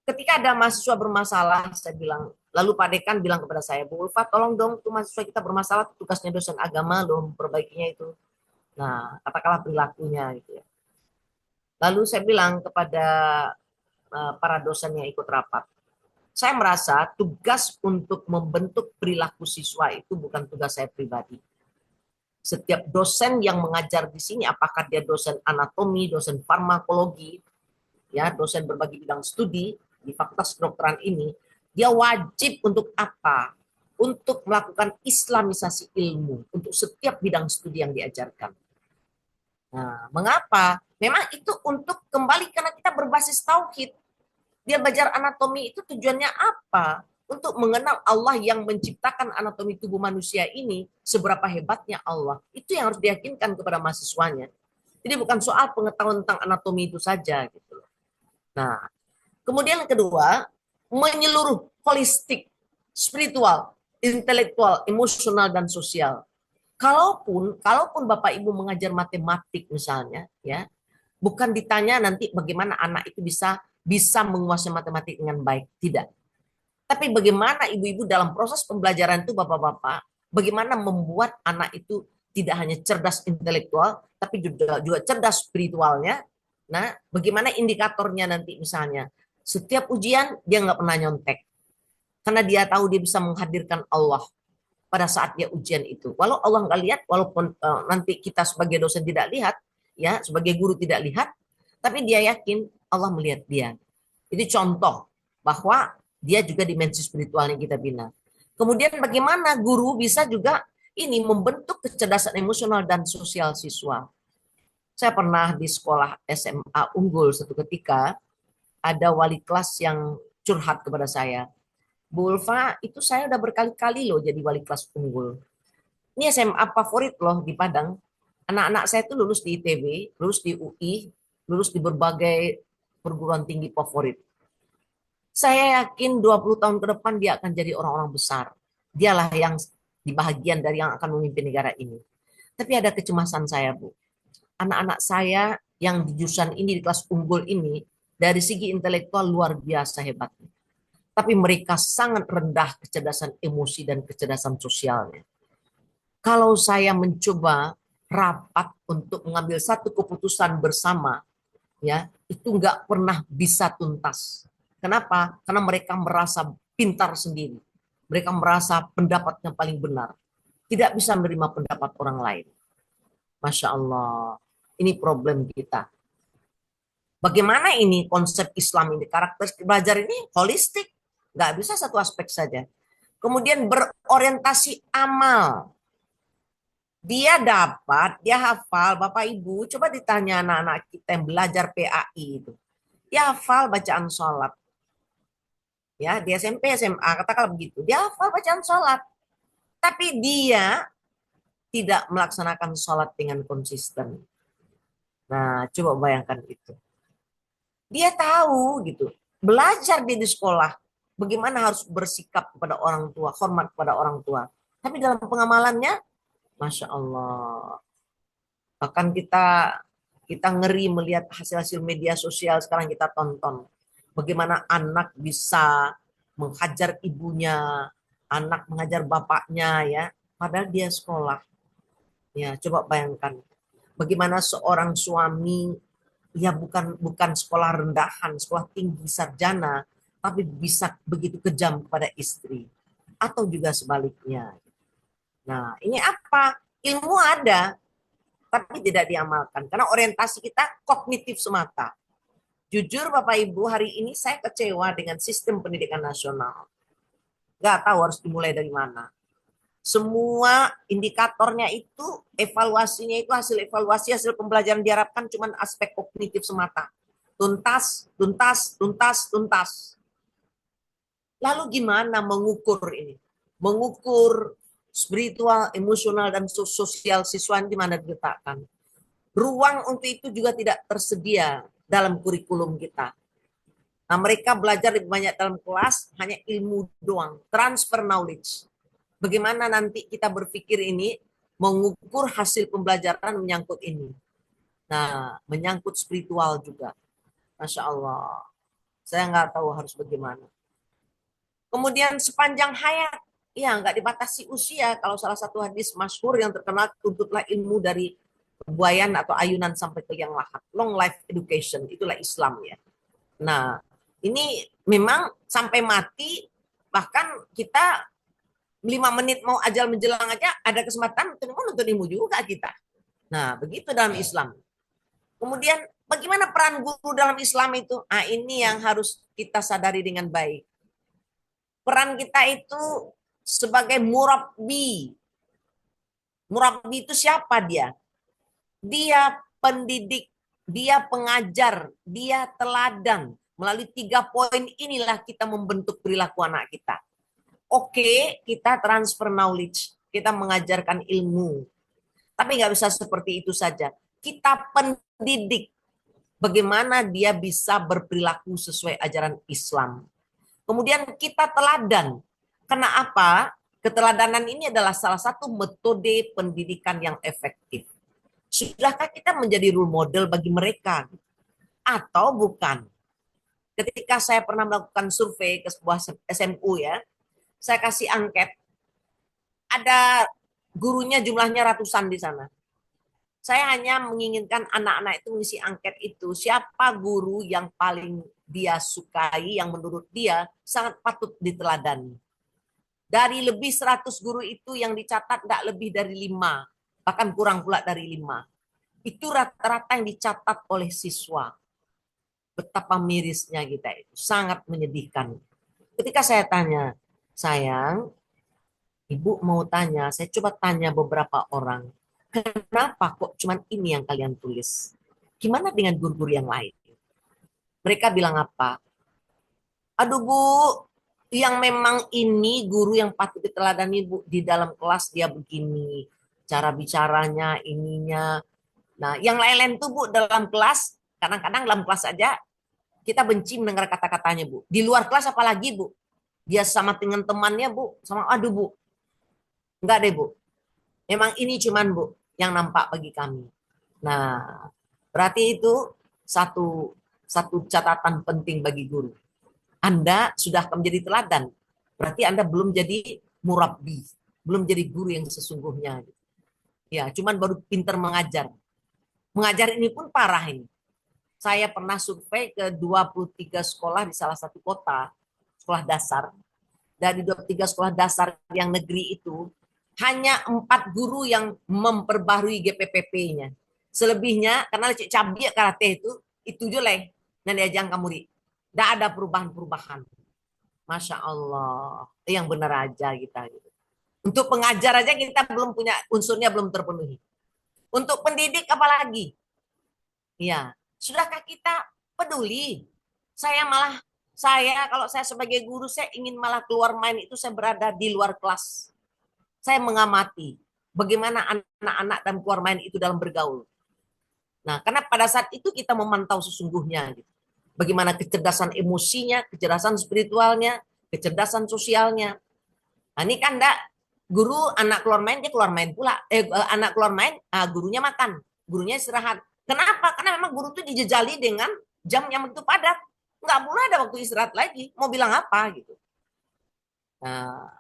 ketika ada mahasiswa bermasalah, saya bilang, lalu Pak Dekan bilang kepada saya, Bu Ulfa, tolong dong tuh mahasiswa kita bermasalah, tugasnya dosen agama loh memperbaikinya itu. Nah, katakanlah perilakunya gitu ya. Lalu saya bilang kepada para dosen yang ikut rapat, saya merasa tugas untuk membentuk perilaku siswa itu bukan tugas saya pribadi. Setiap dosen yang mengajar di sini, apakah dia dosen anatomi, dosen farmakologi, ya, dosen berbagai bidang studi di Fakultas Kedokteran ini, dia wajib untuk apa? Untuk melakukan islamisasi ilmu untuk setiap bidang studi yang diajarkan. Nah, mengapa? Memang itu untuk kembali karena kita berbasis tauhid. Dia belajar anatomi itu tujuannya apa? Untuk mengenal Allah yang menciptakan anatomi tubuh manusia ini, seberapa hebatnya Allah. Itu yang harus diyakinkan kepada mahasiswanya. Jadi bukan soal pengetahuan tentang anatomi itu saja gitu. Nah, kemudian yang kedua, menyeluruh holistik, spiritual, intelektual, emosional dan sosial. Kalaupun Bapak Ibu mengajar matematik misalnya, ya, bukan ditanya nanti bagaimana anak itu bisa menguasai matematik dengan baik, tidak. Tapi bagaimana ibu-ibu dalam proses pembelajaran itu Bapak-bapak, bagaimana membuat anak itu tidak hanya cerdas intelektual, tapi juga cerdas spiritualnya. Nah, bagaimana indikatornya nanti misalnya, setiap ujian dia nggak pernah nyontek. Karena dia tahu dia bisa menghadirkan Allah pada saat dia ujian itu. Walau Allah nggak lihat, walaupun nanti kita sebagai dosen tidak lihat, ya sebagai guru tidak lihat, tapi dia yakin Allah melihat dia. Itu contoh bahwa dia juga dimensi spiritualnya kita bina. Kemudian bagaimana guru bisa juga ini membentuk kecerdasan emosional dan sosial siswa. Saya pernah di sekolah SMA unggul satu ketika, ada wali kelas yang curhat kepada saya. Bu Ulfa, itu saya udah berkali-kali loh jadi wali kelas unggul. Ini SMA favorit loh di Padang. Anak-anak saya itu lulus di ITB, lulus di UI, lulus di berbagai perguruan tinggi favorit. Saya yakin 20 tahun ke depan dia akan jadi orang-orang besar. Dialah yang di bahagian dari yang akan memimpin negara ini. Tapi ada kecemasan saya, Bu. Anak-anak saya yang di jurusan ini, di kelas unggul ini, dari segi intelektual luar biasa hebatnya. Tapi mereka sangat rendah kecerdasan emosi dan kecerdasan sosialnya. Kalau saya mencoba rapat untuk mengambil satu keputusan bersama, ya itu nggak pernah bisa tuntas. Kenapa? Karena mereka merasa pintar sendiri. Mereka merasa pendapatnya paling benar. Tidak bisa menerima pendapat orang lain. Masya Allah. Ini problem kita. Bagaimana ini konsep Islam ini? Karakteristik belajar ini holistik. Nggak bisa satu aspek saja. Kemudian berorientasi amal. Dia dapat, dia hafal, Bapak Ibu, coba ditanya anak-anak kita yang belajar PAI itu. Dia hafal bacaan sholat. Ya, di SMP, SMA, katakanlah begitu. Dia hafal bacaan sholat. Tapi dia tidak melaksanakan sholat dengan konsisten. Nah, coba bayangkan itu. Dia tahu gitu, belajar dia di sekolah, bagaimana harus bersikap kepada orang tua, hormat kepada orang tua. Tapi dalam pengamalannya, Masya Allah. Bahkan kita ngeri melihat hasil-hasil media sosial sekarang kita tonton. Bagaimana anak bisa menghajar ibunya, anak menghajar bapaknya ya, padahal dia sekolah. Ya, coba bayangkan. Bagaimana seorang suami ya bukan sekolah rendahan, sekolah tinggi sarjana, tapi bisa begitu kejam kepada istri. Atau juga sebaliknya. Nah, ini apa? Ilmu ada, tapi tidak diamalkan. Karena orientasi kita kognitif semata. Jujur Bapak Ibu, hari ini saya kecewa dengan sistem pendidikan nasional. Nggak tahu harus dimulai dari mana. Semua indikatornya itu, evaluasinya itu hasil pembelajaran diharapkan cuma aspek kognitif semata. Tuntas, tuntas, tuntas, tuntas. Lalu gimana mengukur ini? Mengukur spiritual, emosional, dan sosial siswa di mana diletakkan. Ruang untuk itu juga tidak tersedia dalam kurikulum kita. Nah, mereka belajar lebih banyak dalam kelas, hanya ilmu doang, transfer knowledge. Bagaimana nanti kita berpikir ini, mengukur hasil pembelajaran menyangkut ini. Nah, menyangkut spiritual juga. Masya Allah. Saya nggak tahu harus bagaimana. Kemudian sepanjang hayat, ya nggak dibatasi usia. Kalau salah satu hadis masyhur yang terkenal, tuntutlah ilmu dari buayan atau ayunan sampai ke yang lahat. Long life education, itulah Islam ya. Nah, ini memang sampai mati, bahkan kita 5 menit mau ajal menjelang aja ada kesempatan untuk ilmu juga kita. Nah, begitu dalam Islam. Kemudian bagaimana peran guru dalam Islam itu? Nah, ini yang harus kita sadari dengan baik. Peran kita itu sebagai murabbi. Murabbi itu siapa dia? Dia pendidik, dia pengajar, dia teladan. Melalui 3 poin inilah kita membentuk perilaku anak kita. Oke, kita transfer knowledge, kita mengajarkan ilmu. Tapi nggak bisa seperti itu saja. Kita pendidik, bagaimana dia bisa berperilaku sesuai ajaran Islam. Kemudian kita teladan. Karena apa? Keteladanan ini adalah salah satu metode pendidikan yang efektif. Sudahkah kita menjadi role model bagi mereka? Atau bukan? Ketika saya pernah melakukan survei ke sebuah SMU ya, saya kasih angket, ada gurunya jumlahnya ratusan di sana. Saya hanya menginginkan anak-anak itu mengisi angket itu, siapa guru yang paling dia sukai, yang menurut dia sangat patut diteladani. Dari lebih 100 guru itu yang dicatat nggak lebih dari 5, bahkan kurang pula dari 5. Itu rata-rata yang dicatat oleh siswa. Betapa mirisnya kita itu, sangat menyedihkan. Ketika saya tanya, sayang, ibu mau tanya, saya coba tanya beberapa orang, kenapa kok cuman ini yang kalian tulis? Gimana dengan guru-guru yang lain? Mereka bilang apa? Aduh Bu, yang memang ini guru yang patut diteladani Bu, di dalam kelas dia begini, cara bicaranya, ininya. Nah, yang lain-lain tuh Bu dalam kelas, kadang-kadang dalam kelas aja kita benci mendengar kata-katanya Bu. Di luar kelas apalagi Bu. Dia sama dengan temannya Bu, sama aduh Bu. Enggak deh Bu. Memang ini cuman Bu yang nampak bagi kami. Nah, berarti itu satu catatan penting bagi guru. Anda sudah menjadi teladan. Berarti Anda belum jadi murabbi, belum jadi guru yang sesungguhnya. Ya, cuman baru pintar mengajar. Mengajar ini pun parah ini. Saya pernah survei ke 23 sekolah di salah satu kota, sekolah dasar. Dari 23 sekolah dasar yang negeri itu, hanya 4 guru yang memperbarui GPPP-nya. Selebihnya, karena lecek cabai karate itu jelek. Dan diajang kamu tidak ada perubahan-perubahan. Masya Allah. Yang benar aja kita. Untuk pengajar aja kita belum punya, unsurnya belum terpenuhi. Untuk pendidik apalagi? Ya, sudahkah kita peduli? Kalau saya sebagai guru, saya ingin malah keluar main itu saya berada di luar kelas. Saya mengamati bagaimana anak-anak dan keluar main itu dalam bergaul. Nah, karena pada saat itu kita memantau sesungguhnya. Gitu. Bagaimana kecerdasan emosinya, kecerdasan spiritualnya, kecerdasan sosialnya. Nah, ini kan enggak, guru anak keluar main, dia keluar main pula. Anak keluar main, gurunya makan, gurunya istirahat. Kenapa? Karena memang guru itu dijejali dengan jam yang begitu padat. Nggak boleh ada waktu istirahat lagi. Mau bilang apa gitu. Nah,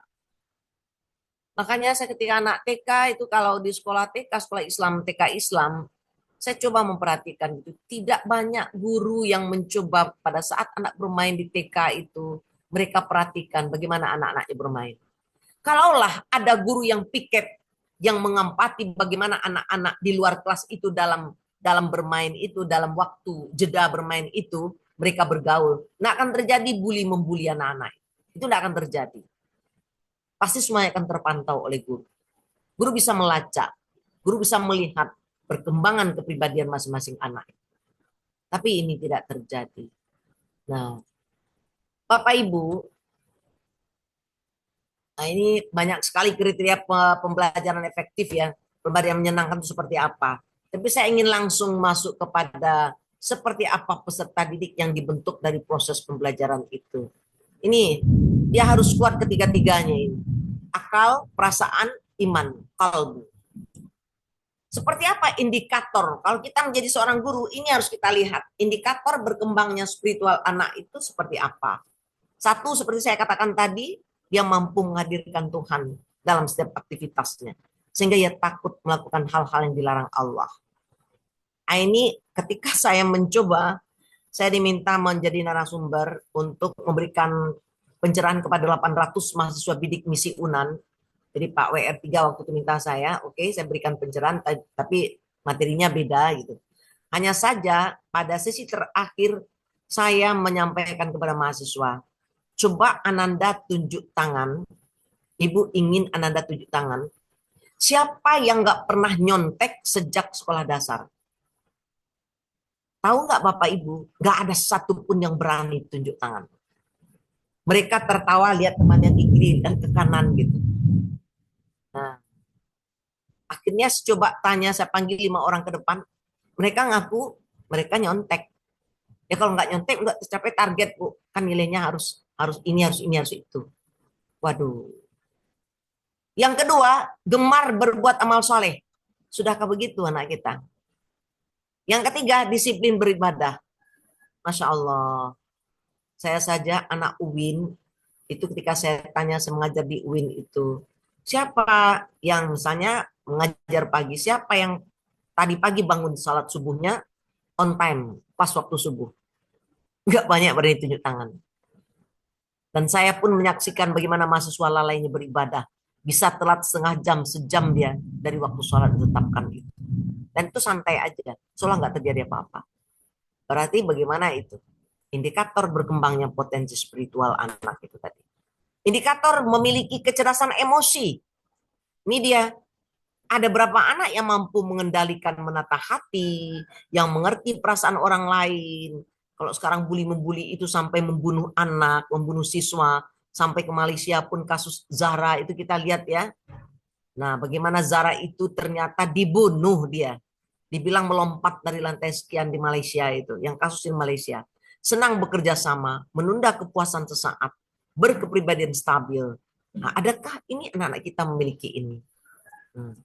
makanya saya ketika anak TK itu kalau di sekolah TK, sekolah Islam, TK Islam, saya coba memperhatikan gitu. Tidak banyak guru yang mencoba pada saat anak bermain di TK itu, mereka perhatikan bagaimana anak-anaknya bermain. Kalaulah ada guru yang piket, yang mengamati bagaimana anak-anak di luar kelas itu dalam bermain itu, dalam waktu jeda bermain itu, mereka bergaul. Nggak akan terjadi membuli anak-anak. Itu nggak akan terjadi. Pasti semuanya akan terpantau oleh guru. Guru bisa melacak, guru bisa melihat perkembangan kepribadian masing-masing anak. Tapi ini tidak terjadi. Nah, Bapak Ibu, nah ini banyak sekali kriteria pembelajaran efektif ya. Pembelajaran menyenangkan itu seperti apa. Tapi saya ingin langsung masuk kepada seperti apa peserta didik yang dibentuk dari proses pembelajaran itu. Ini dia harus kuat ketiga-tiganya ini. Akal, perasaan, iman, kalbu. Seperti apa indikator? Kalau kita menjadi seorang guru, ini harus kita lihat. Indikator berkembangnya spiritual anak itu seperti apa? Satu, seperti saya katakan tadi, dia mampu menghadirkan Tuhan dalam setiap aktivitasnya. Sehingga ia takut melakukan hal-hal yang dilarang Allah. Nah, ini ketika saya mencoba, saya diminta menjadi narasumber untuk memberikan pencerahan kepada 800 mahasiswa bidik misi UNAN. Jadi Pak WR3 waktu itu minta saya, oke, saya berikan pencerahan, tapi materinya beda gitu. Hanya saja pada sesi terakhir saya menyampaikan kepada mahasiswa, coba Ananda tunjuk tangan, Ibu ingin Ananda tunjuk tangan, siapa yang nggak pernah nyontek sejak sekolah dasar? Tahu nggak Bapak Ibu, nggak ada satupun yang berani tunjuk tangan. Mereka tertawa lihat temannya di kiri dan ke kanan gitu. Nah, akhirnya coba tanya, saya panggil 5 orang ke depan, mereka ngaku mereka nyontek. Ya kalau nggak nyontek nggak tercapai target Bu, kan nilainya harus ini, harus itu. Waduh. Yang kedua, gemar berbuat amal soleh. Sudahkah begitu anak kita? Yang ketiga, disiplin beribadah. Masya Allah. Saya saja anak UIN, itu ketika saya tanya, saya mengajar di UIN itu, siapa yang misalnya mengajar pagi, siapa yang tadi pagi bangun salat subuhnya on time, pas waktu subuh. Enggak banyak berani tunjuk tangan. Dan saya pun menyaksikan bagaimana mahasiswa lalainya beribadah. Bisa telat setengah jam, sejam dia dari waktu sholat ditetapkan itu. Dan itu santai aja, seolah nggak terjadi apa-apa. Berarti bagaimana itu? Indikator berkembangnya potensi spiritual anak itu tadi. Indikator memiliki kecerdasan emosi. Ini dia. Ada berapa anak yang mampu mengendalikan menata hati, yang mengerti perasaan orang lain. Kalau sekarang bully-membuli itu sampai membunuh anak, membunuh siswa, sampai ke Malaysia pun kasus Zahra itu kita lihat ya. Nah, bagaimana Zahra itu ternyata dibunuh dia. Dibilang melompat dari lantai sekian di Malaysia itu, yang kasus di Malaysia. Senang bekerja sama, menunda kepuasan sesaat, berkepribadian stabil. Nah, adakah ini anak-anak kita memiliki ini?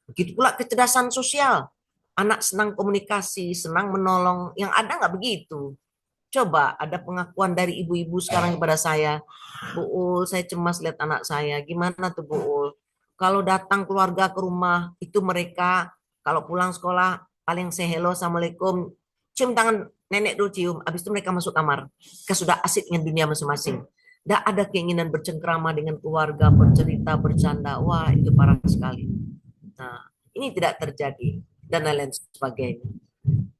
Begitu pula kecerdasan sosial. Anak senang komunikasi, senang menolong. Yang ada nggak begitu. Coba ada pengakuan dari ibu-ibu sekarang kepada saya. Bu Ul, saya cemas lihat anak saya. Gimana tuh Bu Ul? Kalau datang keluarga ke rumah, itu mereka kalau pulang sekolah paling say hello, assalamualaikum. Cium tangan nenek dulu cium. Habis itu mereka masuk kamar. Mereka sudah asik dengan dunia masing-masing. Tidak ada keinginan bercengkrama dengan keluarga, bercerita, bercanda. Wah, itu parah sekali. Nah, ini tidak terjadi dan lain-lain sebagainya.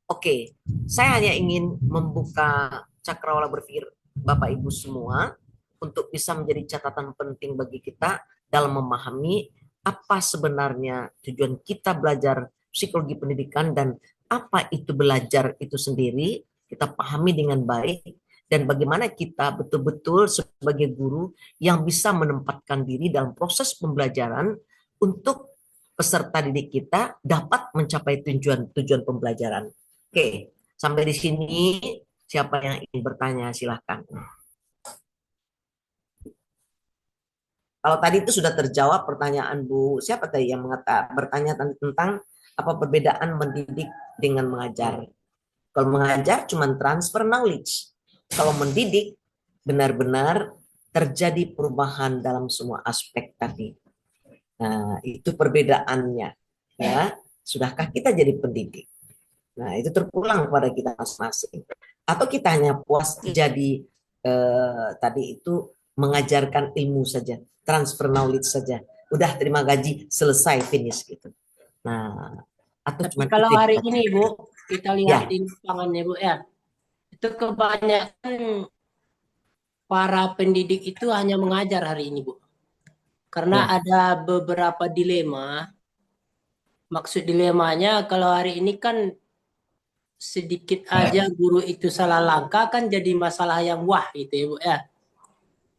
Oke, saya hanya ingin membuka cakrawala berpikir Bapak Ibu semua untuk bisa menjadi catatan penting bagi kita dalam memahami apa sebenarnya tujuan kita belajar psikologi pendidikan dan apa itu belajar itu sendiri, kita pahami dengan baik dan bagaimana kita betul-betul sebagai guru yang bisa menempatkan diri dalam proses pembelajaran untuk peserta didik kita dapat mencapai tujuan pembelajaran. Oke, sampai di sini siapa yang ingin bertanya silahkan. Kalau tadi itu sudah terjawab pertanyaan Bu, siapa tadi yang bertanya tentang apa perbedaan mendidik dengan mengajar. Kalau mengajar cuma transfer knowledge. Kalau mendidik benar-benar terjadi perubahan dalam semua aspek tadi. Nah, itu perbedaannya. Ya, sudahkah kita jadi pendidik? Nah, itu terpulang kepada kita masing-masing. Atau kita hanya puas jadi tadi itu mengajarkan ilmu saja, transfer knowledge saja. Udah terima gaji, selesai, finish gitu. Nah, atau Tapi cuma kalau itu hari ini Bu, kita lihat Ya. di lapangannya Bu ya, itu kebanyakan para pendidik itu hanya mengajar hari ini Bu. Karena ada beberapa dilema. Maksud dilemanya kalau hari ini kan sedikit aja guru itu salah langkah kan jadi masalah yang wah gitu ya Bu ya.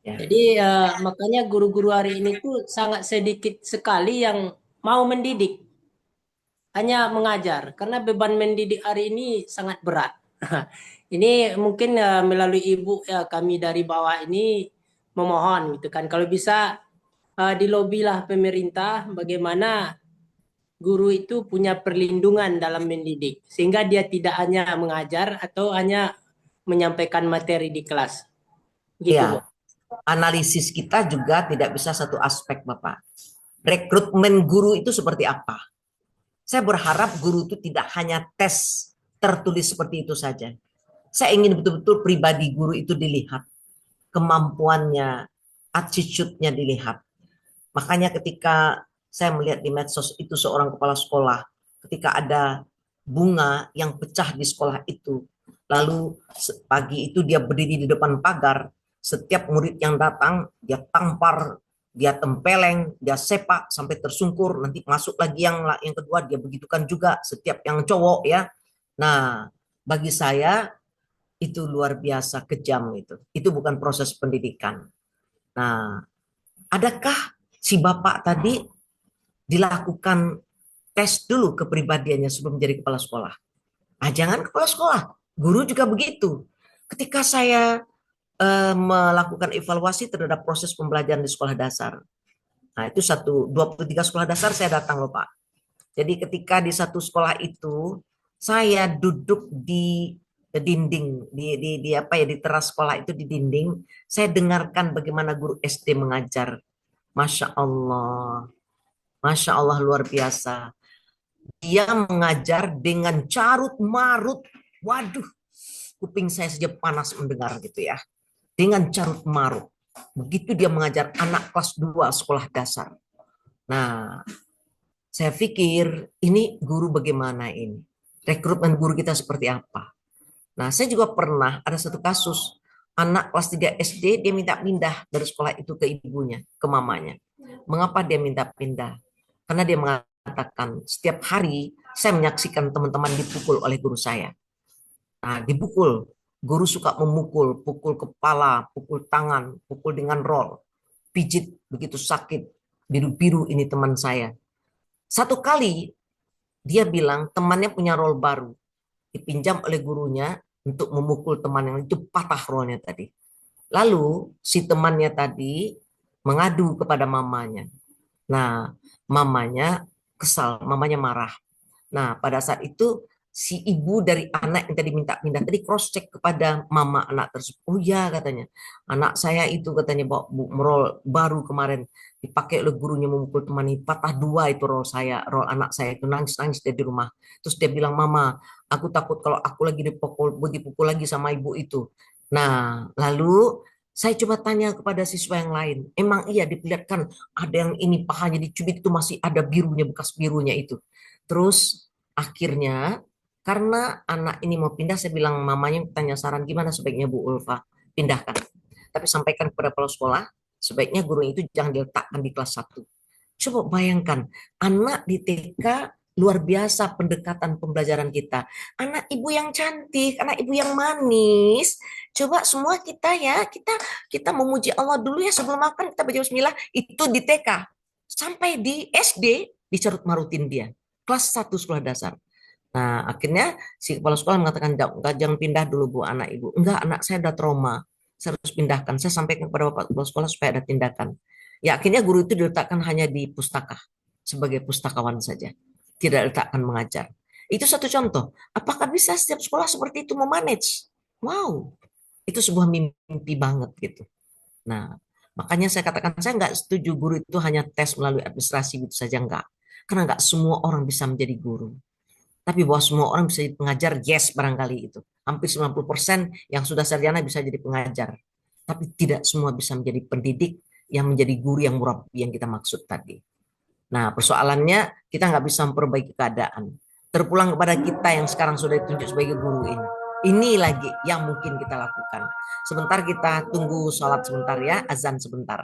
Ya. Jadi makanya guru-guru hari ini tuh sangat sedikit sekali yang mau mendidik. Hanya mengajar karena beban mendidik hari ini sangat berat. Ini mungkin melalui Ibu ya kami dari bawah ini memohon gitu kan kalau bisa dilobilah pemerintah bagaimana guru itu punya perlindungan dalam mendidik sehingga dia tidak hanya mengajar atau hanya menyampaikan materi di kelas. Gitu, Ya. Bu. Analisis kita juga tidak bisa satu aspek, Bapak. Rekrutmen guru itu seperti apa? Saya berharap guru itu tidak hanya tes tertulis seperti itu saja. Saya ingin betul-betul pribadi guru itu dilihat. Kemampuannya, attitude-nya dilihat. Makanya ketika saya melihat di medsos itu seorang kepala sekolah, ketika ada bunga yang pecah di sekolah itu, lalu pagi itu dia berdiri di depan pagar, setiap murid yang datang, dia tampar, dia tempeleng, dia sepak sampai tersungkur, nanti masuk lagi yang kedua, dia begitukan juga setiap yang cowok ya. Nah, bagi saya itu luar biasa kejam itu. Itu bukan proses pendidikan. Nah, adakah si bapak tadi dilakukan tes dulu kepribadiannya sebelum menjadi kepala sekolah? Nah, jangan kepala sekolah, guru juga begitu. Ketika saya melakukan evaluasi terhadap proses pembelajaran di sekolah dasar, nah itu 23 sekolah dasar saya datang loh Pak. Jadi ketika di satu sekolah itu saya duduk di dinding di teras sekolah itu di dinding, saya dengarkan bagaimana guru SD mengajar. Masya Allah luar biasa. Dia mengajar dengan carut marut. Waduh, kuping saya saja panas mendengar gitu ya. Dengan carut marut. Begitu dia mengajar anak kelas 2 sekolah dasar. Nah, saya pikir ini guru bagaimana ini? Rekrutmen guru kita seperti apa? Nah, saya juga pernah ada satu kasus anak kelas 3 SD dia minta pindah dari sekolah itu ke ibunya, ke mamanya. Mengapa dia minta pindah? Karena dia mengatakan setiap hari saya menyaksikan teman-teman dipukul oleh guru saya. Nah, dipukul. Guru suka memukul, pukul kepala, pukul tangan, pukul dengan roll, pijit begitu sakit, biru-biru ini teman saya. Satu kali dia bilang temannya punya roll baru, dipinjam oleh gurunya untuk memukul teman yang itu, patah rollnya tadi. Lalu si temannya tadi mengadu kepada mamanya. Nah, mamanya kesal, mamanya marah. Nah, pada saat itu si ibu dari anak yang tadi minta pindah tadi cross check kepada mama anak tersebut. Oh ya katanya, anak saya itu katanya bawa roll baru kemarin dipakai oleh gurunya memukul teman ini, patah dua itu roll saya, roll anak saya itu nangis-nangis dia di rumah. Terus dia bilang, mama, aku takut kalau aku lagi dipukul lagi sama ibu itu. Nah, lalu saya coba tanya kepada siswa yang lain, emang iya diperlihatkan ada yang ini pahanya dicubit itu masih ada birunya, bekas birunya itu. Terus akhirnya karena anak ini mau pindah, saya bilang mamanya tanya saran gimana sebaiknya Bu Ulfa pindahkan. Tapi sampaikan kepada kepala sekolah, sebaiknya guru itu jangan diletakkan di kelas 1. Coba bayangkan, anak di TK luar biasa pendekatan pembelajaran kita. Anak ibu yang cantik, anak ibu yang manis. Coba semua kita ya, kita memuji Allah dulu ya sebelum makan kita baca bismillah, itu di TK. Sampai di SD dicarut marutin dia. Kelas 1 sekolah dasar. Nah, akhirnya si kepala sekolah mengatakan, jangan pindah dulu Bu anak ibu. Enggak, anak saya udah trauma. Saya harus pindahkan. Saya sampaikan kepada Bapak kepala sekolah supaya ada tindakan. Ya, akhirnya guru itu diletakkan hanya di pustaka. Sebagai pustakawan saja. Tidak diletakkan mengajar. Itu satu contoh. Apakah bisa setiap sekolah seperti itu memanage? Wow, itu sebuah mimpi banget gitu. Nah, makanya saya katakan saya nggak setuju guru itu hanya tes melalui administrasi gitu saja, enggak. Karena nggak semua orang bisa menjadi guru. Tapi bahwa semua orang bisa jadi pengajar, yes barangkali itu. Hampir 90% yang sudah sarjana bisa jadi pengajar. Tapi tidak semua bisa menjadi pendidik yang menjadi guru yang murabi yang kita maksud tadi. Nah, persoalannya kita nggak bisa memperbaiki keadaan. Terpulang kepada kita yang sekarang sudah ditunjuk sebagai guru ini. Ini lagi yang mungkin kita lakukan. Sebentar kita tunggu sholat sebentar ya, azan sebentar.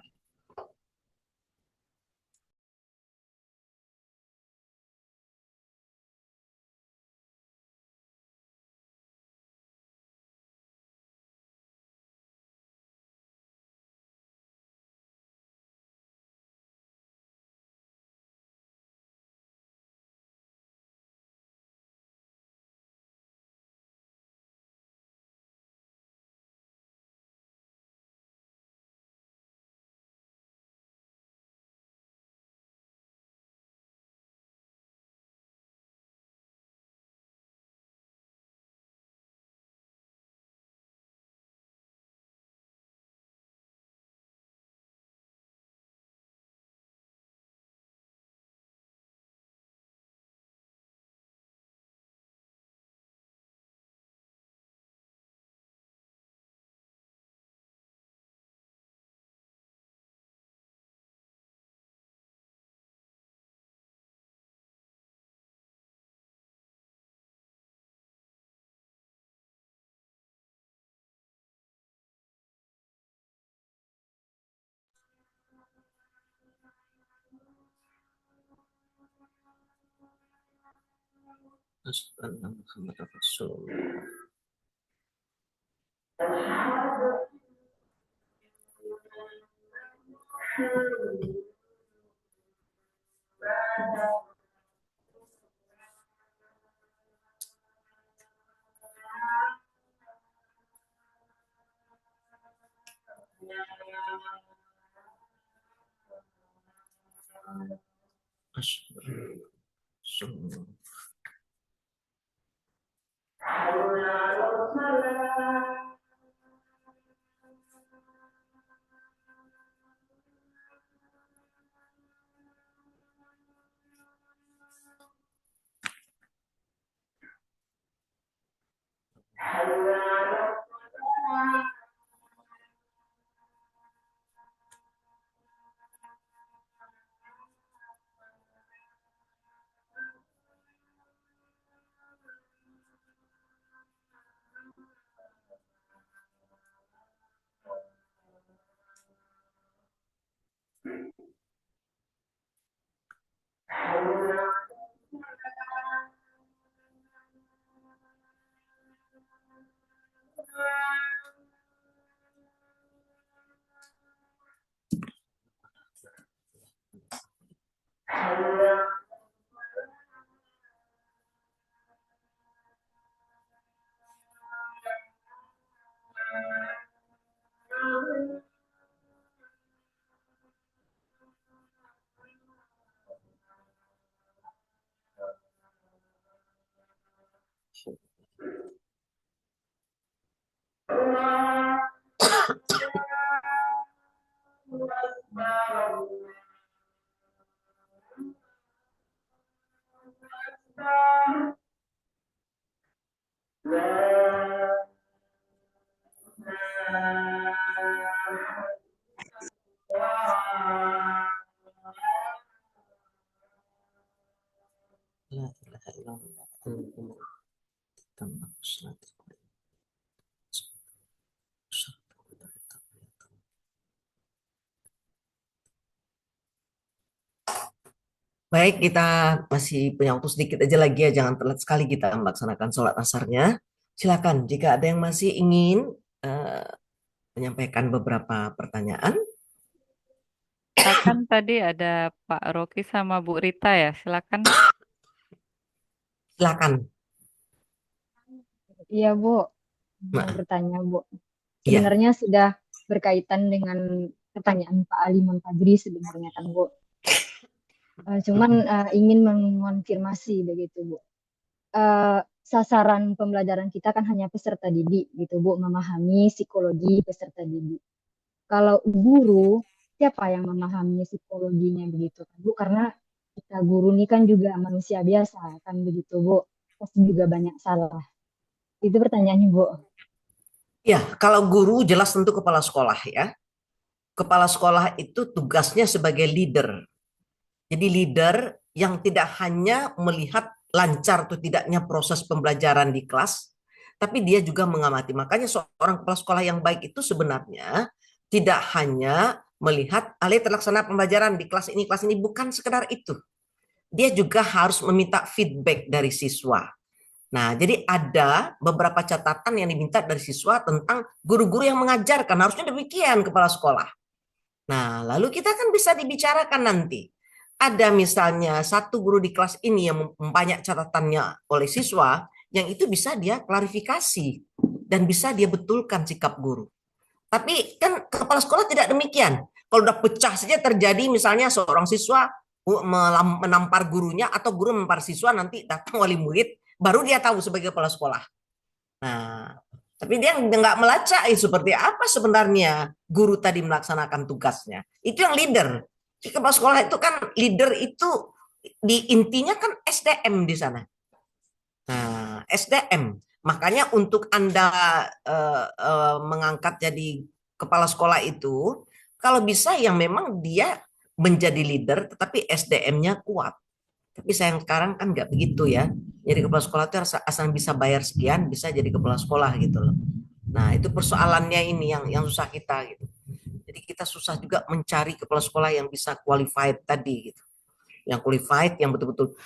Baik, kita masih punya waktu sedikit aja lagi ya, jangan telat sekali kita melaksanakan sholat asarnya. Silakan, jika ada yang masih ingin menyampaikan beberapa pertanyaan. Silakan, tadi ada Pak Rocky sama Bu Rita ya, silakan. Silakan. Iya, Bu. Mau Nah, bertanya, Bu. iya. Sebenarnya sudah berkaitan dengan pertanyaan Pak Ali Fajri sebenarnya kan, Bu. Cuman ingin mengonfirmasi begitu, Bu. Sasaran pembelajaran kita kan hanya peserta didik gitu, Bu, memahami psikologi peserta didik. Kalau guru, siapa yang memahami psikologinya begitu kan, Bu? Karena kita guru ini kan juga manusia biasa kan begitu, Bu. Pasti juga banyak salah. Itu pertanyaannya, Bu. Ya, kalau guru jelas tentu kepala sekolah ya. Kepala sekolah itu tugasnya sebagai leader. Jadi leader yang tidak hanya melihat lancar atau tidaknya proses pembelajaran di kelas, tapi dia juga mengamati. Makanya seorang kepala sekolah yang baik itu sebenarnya tidak hanya melihat terlaksana pembelajaran di kelas ini, bukan sekedar itu. Dia juga harus meminta feedback dari siswa. Nah, jadi ada beberapa catatan yang diminta dari siswa tentang guru-guru yang mengajarkan. Harusnya demikian kepala sekolah. Nah, lalu kita kan bisa dibicarakan nanti. Ada misalnya satu guru di kelas ini yang banyak catatannya oleh siswa, yang itu bisa dia klarifikasi dan bisa dia betulkan sikap guru. Tapi kan kepala sekolah tidak demikian. Kalau udah pecah saja terjadi misalnya seorang siswa menampar gurunya atau guru menampar siswa, nanti datang wali murid, baru dia tahu sebagai kepala sekolah. Nah, tapi dia nggak melacak seperti apa sebenarnya guru tadi melaksanakan tugasnya. Itu yang leader. Di kepala sekolah itu kan leader itu di intinya kan SDM di sana. Nah, SDM. Makanya untuk Anda mengangkat jadi kepala sekolah itu, kalau bisa yang memang dia menjadi leader, tetapi SDM-nya kuat. Tapi sayang sekarang kan nggak begitu ya. Jadi kepala sekolah itu asal bisa bayar sekian, bisa jadi kepala sekolah gitu loh. Nah, itu persoalannya ini yang susah kita gitu. Jadi kita susah juga mencari kepala sekolah yang bisa qualified tadi gitu. Yang qualified, yang betul-betul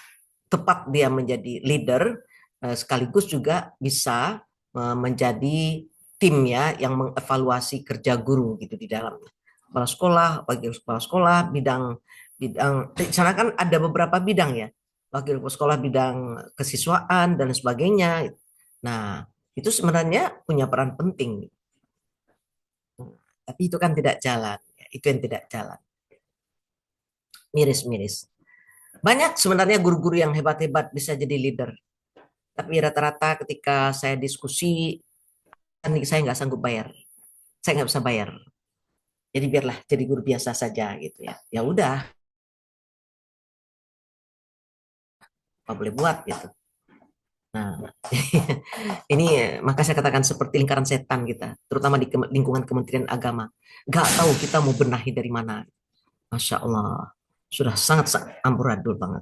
tepat dia menjadi leader, sekaligus juga bisa menjadi tim ya yang mengevaluasi kerja guru gitu di dalamnya. Kepala sekolah, wakil kepala sekolah, bidang di sana kan ada beberapa bidang ya. Wakil kepala sekolah bidang kesiswaan dan sebagainya. Nah, itu sebenarnya punya peran penting. Tapi itu kan tidak jalan. Itu yang tidak jalan. Miris-miris. Banyak sebenarnya guru-guru yang hebat-hebat bisa jadi leader. Tapi rata-rata ketika saya diskusi, saya nggak sanggup bayar. Saya nggak bisa bayar. Jadi biarlah jadi guru biasa saja gitu ya. Ya udah. Apa boleh buat gitu. Nah, ini maka saya katakan seperti lingkaran setan kita, terutama di lingkungan Kementerian Agama. Nggak tahu kita mau benahi dari mana. Masya Allah, sudah sangat amburadul banget.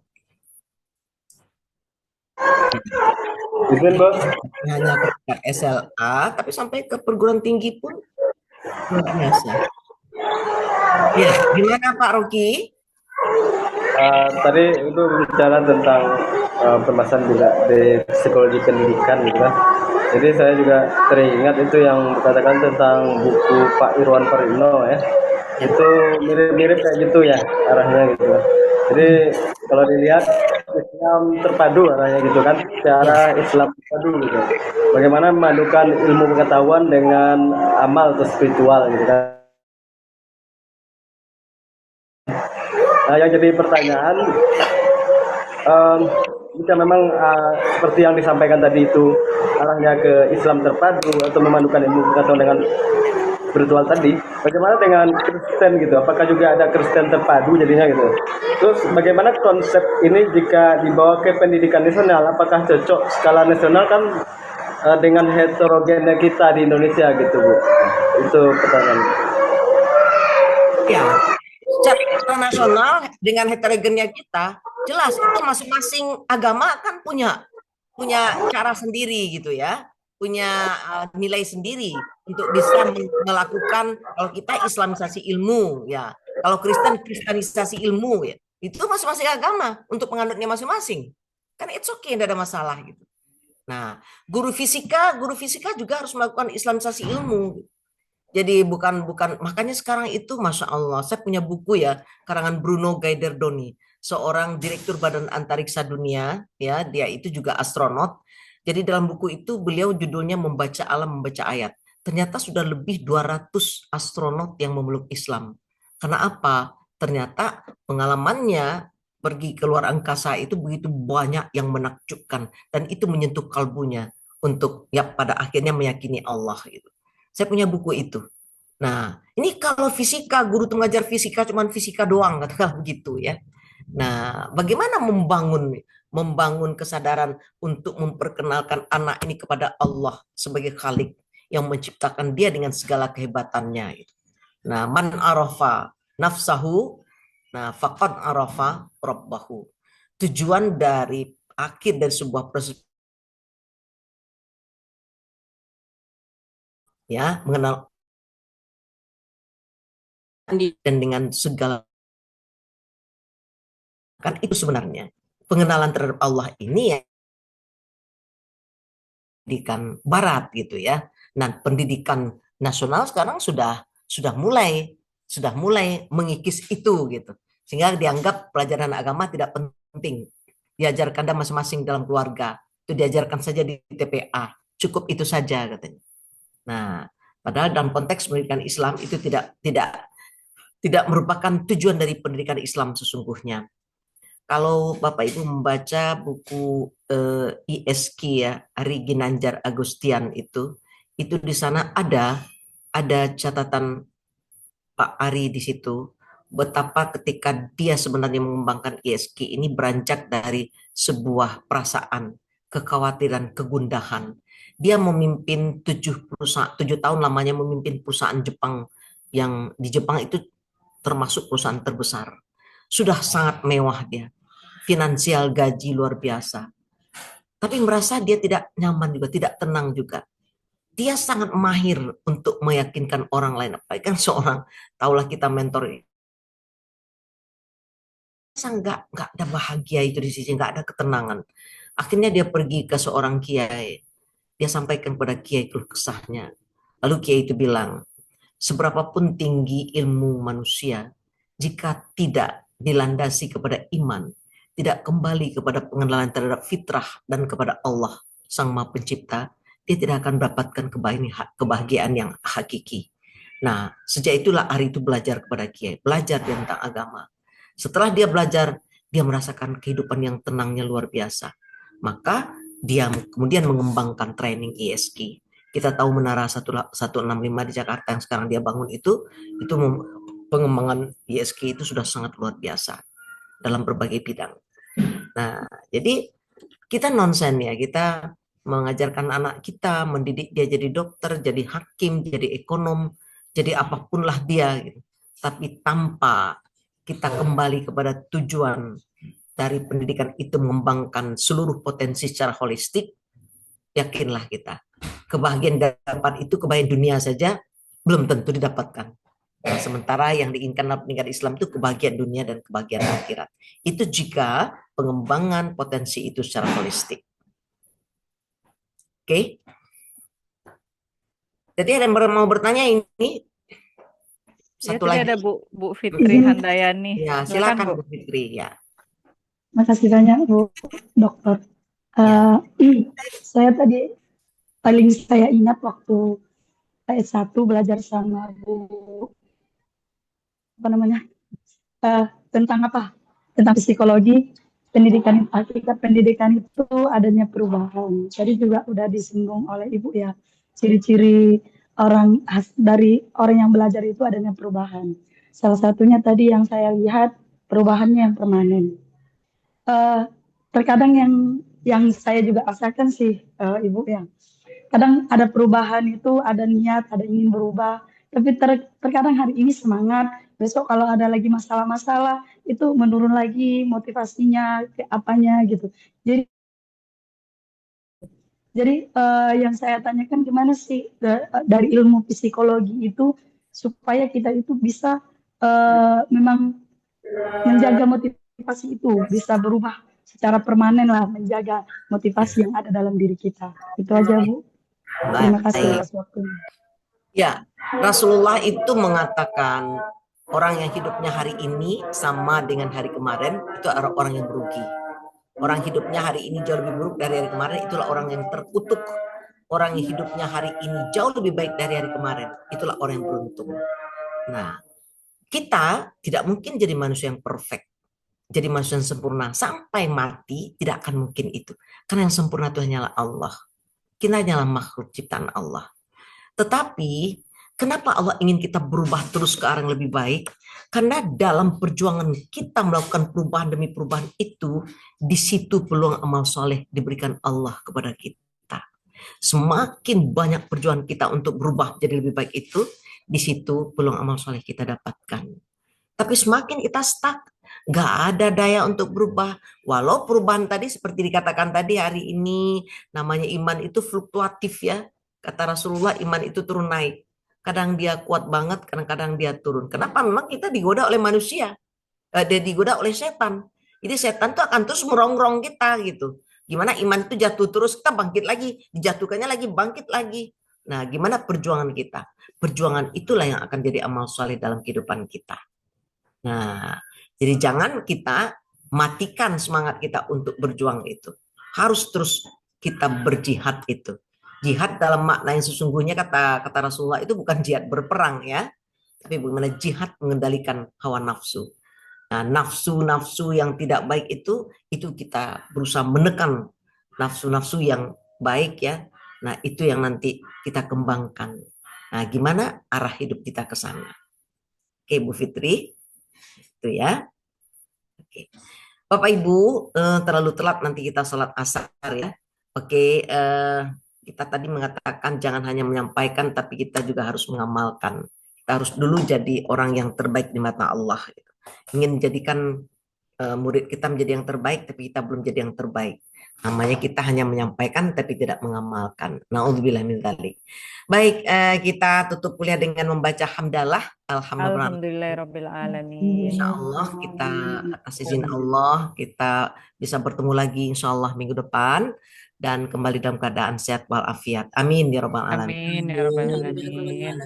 Hanya ke SLA, tapi sampai ke perguruan tinggi pun luar biasa. Ya, gimana Pak Rocky? Tadi itu bicara tentang pembahasan di psikologi pendidikan gitu kan. Jadi saya juga teringat itu yang dikatakan tentang buku Pak Irwan Perino ya. Itu mirip-mirip kayak gitu ya arahnya gitu. Jadi kalau dilihat Islam terpadu arahnya gitu kan, secara Islam terpadu gitu. Bagaimana memadukan ilmu pengetahuan dengan amal atau spiritual gitu kan. Nah, yang jadi pertanyaan, jika memang seperti yang disampaikan tadi itu arahnya ke Islam terpadu atau memadukan ilmu pengetahuan dengan spiritual tadi, bagaimana dengan Kristen gitu? Apakah juga ada Kristen terpadu jadinya gitu? Terus bagaimana konsep ini jika dibawa ke pendidikan nasional? Apakah cocok skala nasional kan dengan heterogennya kita di Indonesia gitu Bu? Itu pertanyaan. Ya, secara nasional dengan heterogennya kita, jelas itu masing-masing agama kan punya cara sendiri gitu ya, punya nilai sendiri untuk bisa melakukan. Kalau kita Islamisasi ilmu ya, kalau Kristen Kristenisasi ilmu ya, itu masing-masing agama untuk penganutnya masing-masing. Kan it's okay, tidak ada masalah gitu. Nah, guru fisika juga harus melakukan Islamisasi ilmu. Jadi bukan makanya sekarang itu Masya Allah, saya punya buku ya, karangan Bruno Gaiderdoni, seorang direktur Badan Antariksa Dunia, ya, dia itu juga astronot. Jadi dalam buku itu beliau judulnya Membaca Alam, Membaca Ayat. Ternyata sudah lebih 200 astronot yang memeluk Islam. Karena apa? Ternyata pengalamannya pergi ke luar angkasa itu begitu banyak yang menakjubkan, dan itu menyentuh kalbunya untuk ya pada akhirnya meyakini Allah gitu. Saya punya buku itu. Nah, ini kalau fisika, guru tuh ngajar fisika cuman fisika doang, katakan begitu ya. Nah, bagaimana membangun kesadaran untuk memperkenalkan anak ini kepada Allah sebagai Khalik yang menciptakan dia dengan segala kehebatannya. Nah, man arafa nafsahu, nah faqad arafa rabbahu. Tujuan dari akhir dari sebuah proses ya, mengenal dan dengan segala, kan itu sebenarnya pengenalan terhadap Allah ini ya pendidikan barat gitu ya. Nah, pendidikan nasional sekarang sudah mulai mengikis itu gitu. Sehingga dianggap pelajaran agama tidak penting. Diajarkan masing-masing dalam keluarga. Itu diajarkan saja di TPA. Cukup itu saja katanya. Nah, padahal dalam konteks pendidikan Islam itu tidak merupakan tujuan dari pendidikan Islam sesungguhnya. Kalau Bapak Ibu membaca buku ISK ya, Ari Ginanjar Agustian itu di sana ada catatan Pak Ari di situ, betapa ketika dia sebenarnya mengembangkan ISK ini beranjak dari sebuah perasaan, kekhawatiran, kegundahan. Dia memimpin 7 tahun lamanya memimpin perusahaan Jepang, yang di Jepang itu termasuk perusahaan terbesar. Sudah sangat mewah dia, finansial gaji luar biasa. Tapi merasa dia tidak nyaman juga, tidak tenang juga. Dia sangat mahir untuk meyakinkan orang lain. Apalagi kan seorang, taulah kita mentor, nggak ada bahagia itu di sisi, nggak ada ketenangan. Akhirnya dia pergi ke seorang kiai. Dia sampaikan kepada kiai keluh kesahnya. Lalu kiai itu bilang, seberapapun tinggi ilmu manusia, jika tidak dilandasi kepada iman, tidak kembali kepada pengenalan terhadap fitrah dan kepada Allah, Sang Maha Pencipta, dia tidak akan mendapatkan kebahagiaan yang hakiki. Nah, sejak itulah Ari itu belajar kepada kiai, belajar tentang agama. Setelah dia belajar, dia merasakan kehidupan yang tenangnya luar biasa. Maka dia kemudian mengembangkan training ISK. Kita tahu Menara 165 di Jakarta yang sekarang dia bangun itu pengembangan ISK itu sudah sangat luar biasa dalam berbagai bidang. Nah, jadi kita nonsen ya, kita mengajarkan anak kita, mendidik dia jadi dokter, jadi hakim, jadi ekonom, jadi apapun lah dia gitu. Tapi tanpa kita kembali kepada tujuan dari pendidikan itu mengembangkan seluruh potensi secara holistik, yakinlah kita, kebahagiaan dapat itu kebahagiaan dunia saja belum tentu didapatkan. Nah, sementara yang diinginkan dalam pendidikan Islam itu kebahagiaan dunia dan kebahagiaan akhirat. Itu jika pengembangan potensi itu secara holistik. Oke? Jadi ada yang mau bertanya ini Ya, satu tadi lagi. ada Bu Fitri Izin, Handayani. Ya, Silakan, silakan Bu. Bu Fitri ya. makasih banyak Bu Dokter. Ya. Saya tadi paling saya ingat waktu S1 belajar sama Bu apa namanya tentang apa? Tentang psikologi pendidikan, hakikat pendidikan itu adanya perubahan. Tadi juga udah disinggung oleh Ibu ya, ciri-ciri dari orang yang belajar itu adanya perubahan. Salah satunya tadi yang saya lihat perubahannya yang permanen. Terkadang yang saya juga rasakan sih Ibu ya, kadang ada perubahan itu, ada niat, ada ingin berubah, tapi terkadang hari ini semangat, besok kalau ada lagi masalah-masalah itu menurun lagi motivasinya ke apanya gitu. Jadi yang saya tanyakan gimana sih dari ilmu psikologi itu supaya kita itu bisa memang menjaga motivasi itu, bisa berubah secara permanen lah, menjaga motivasi yang ada dalam diri kita. Itu aja Bu. Terima kasih atas waktunya. Ya, Rasulullah itu mengatakan orang yang hidupnya hari ini sama dengan hari kemarin itu orang yang berugi. Orang hidupnya hari ini jauh lebih buruk dari hari kemarin, itulah orang yang terkutuk. Orang yang hidupnya hari ini jauh lebih baik dari hari kemarin, itulah orang yang beruntung. Nah, kita tidak mungkin jadi manusia yang perfect, jadi manusia yang sempurna sampai mati, tidak akan mungkin itu. Karena yang sempurna itu hanyalah Allah. Kita hanyalah makhluk ciptaan Allah. Tetapi kenapa Allah ingin kita berubah terus ke arah yang lebih baik? Karena dalam perjuangan kita melakukan perubahan demi perubahan itu, di situ peluang amal soleh diberikan Allah kepada kita. Semakin banyak perjuangan kita untuk berubah jadi lebih baik itu, di situ peluang amal soleh kita dapatkan. Tapi semakin kita stuck, nggak ada daya untuk berubah. Walau perubahan tadi seperti dikatakan tadi, hari ini namanya iman itu fluktuatif ya. Kata Rasulullah, iman itu turun naik. Kadang dia kuat banget, kadang-kadang dia turun. Kenapa? Memang kita digoda oleh manusia. Dia digoda oleh setan. Jadi setan tuh akan terus merongrong kita gitu. Gimana iman itu jatuh terus, kita bangkit lagi. Dijatuhkannya lagi, bangkit lagi. Nah, gimana perjuangan kita? Perjuangan itulah yang akan jadi amal soleh dalam kehidupan kita. Nah, jadi jangan kita matikan semangat kita untuk berjuang itu. Harus terus kita berjihad itu. Jihad dalam makna yang sesungguhnya kata Rasulullah itu bukan jihad berperang ya, tapi bagaimana jihad mengendalikan hawa nafsu. Nah, nafsu-nafsu yang tidak baik itu kita berusaha menekan nafsu-nafsu yang baik ya. Nah, itu yang nanti kita kembangkan. Nah, gimana arah hidup kita ke sana? Oke, Bu Fitri. Itu ya. Oke. Bapak Ibu, terlalu telat nanti kita sholat asar ya. Oke, kita tadi mengatakan jangan hanya menyampaikan, tapi kita juga harus mengamalkan. Kita harus dulu jadi orang yang terbaik di mata Allah. Ingin menjadikan murid kita menjadi yang terbaik, tapi kita belum jadi yang terbaik. Namanya kita hanya menyampaikan, tapi tidak mengamalkan. Na'udzubillah min dzalik. Baik, kita tutup kuliah dengan membaca hamdalah. Alhamdulillahirrabbilalamin. Insya Allah kita atas izin Allah kita bisa bertemu lagi insya Allah minggu depan dan kembali dalam keadaan sehat walafiat. Amin ya rabbal alamin. Amin ya rabbal alamin.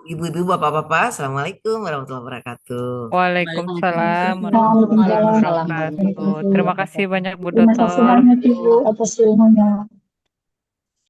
Ibu-ibu, bapak-bapak, assalamualaikum warahmatullahi wabarakatuh. Waalaikumsalam warahmatullahi wabarakatuh. Terima kasih banyak Bu Terima kasih Dokter. banyak Ibu atas ilmunya.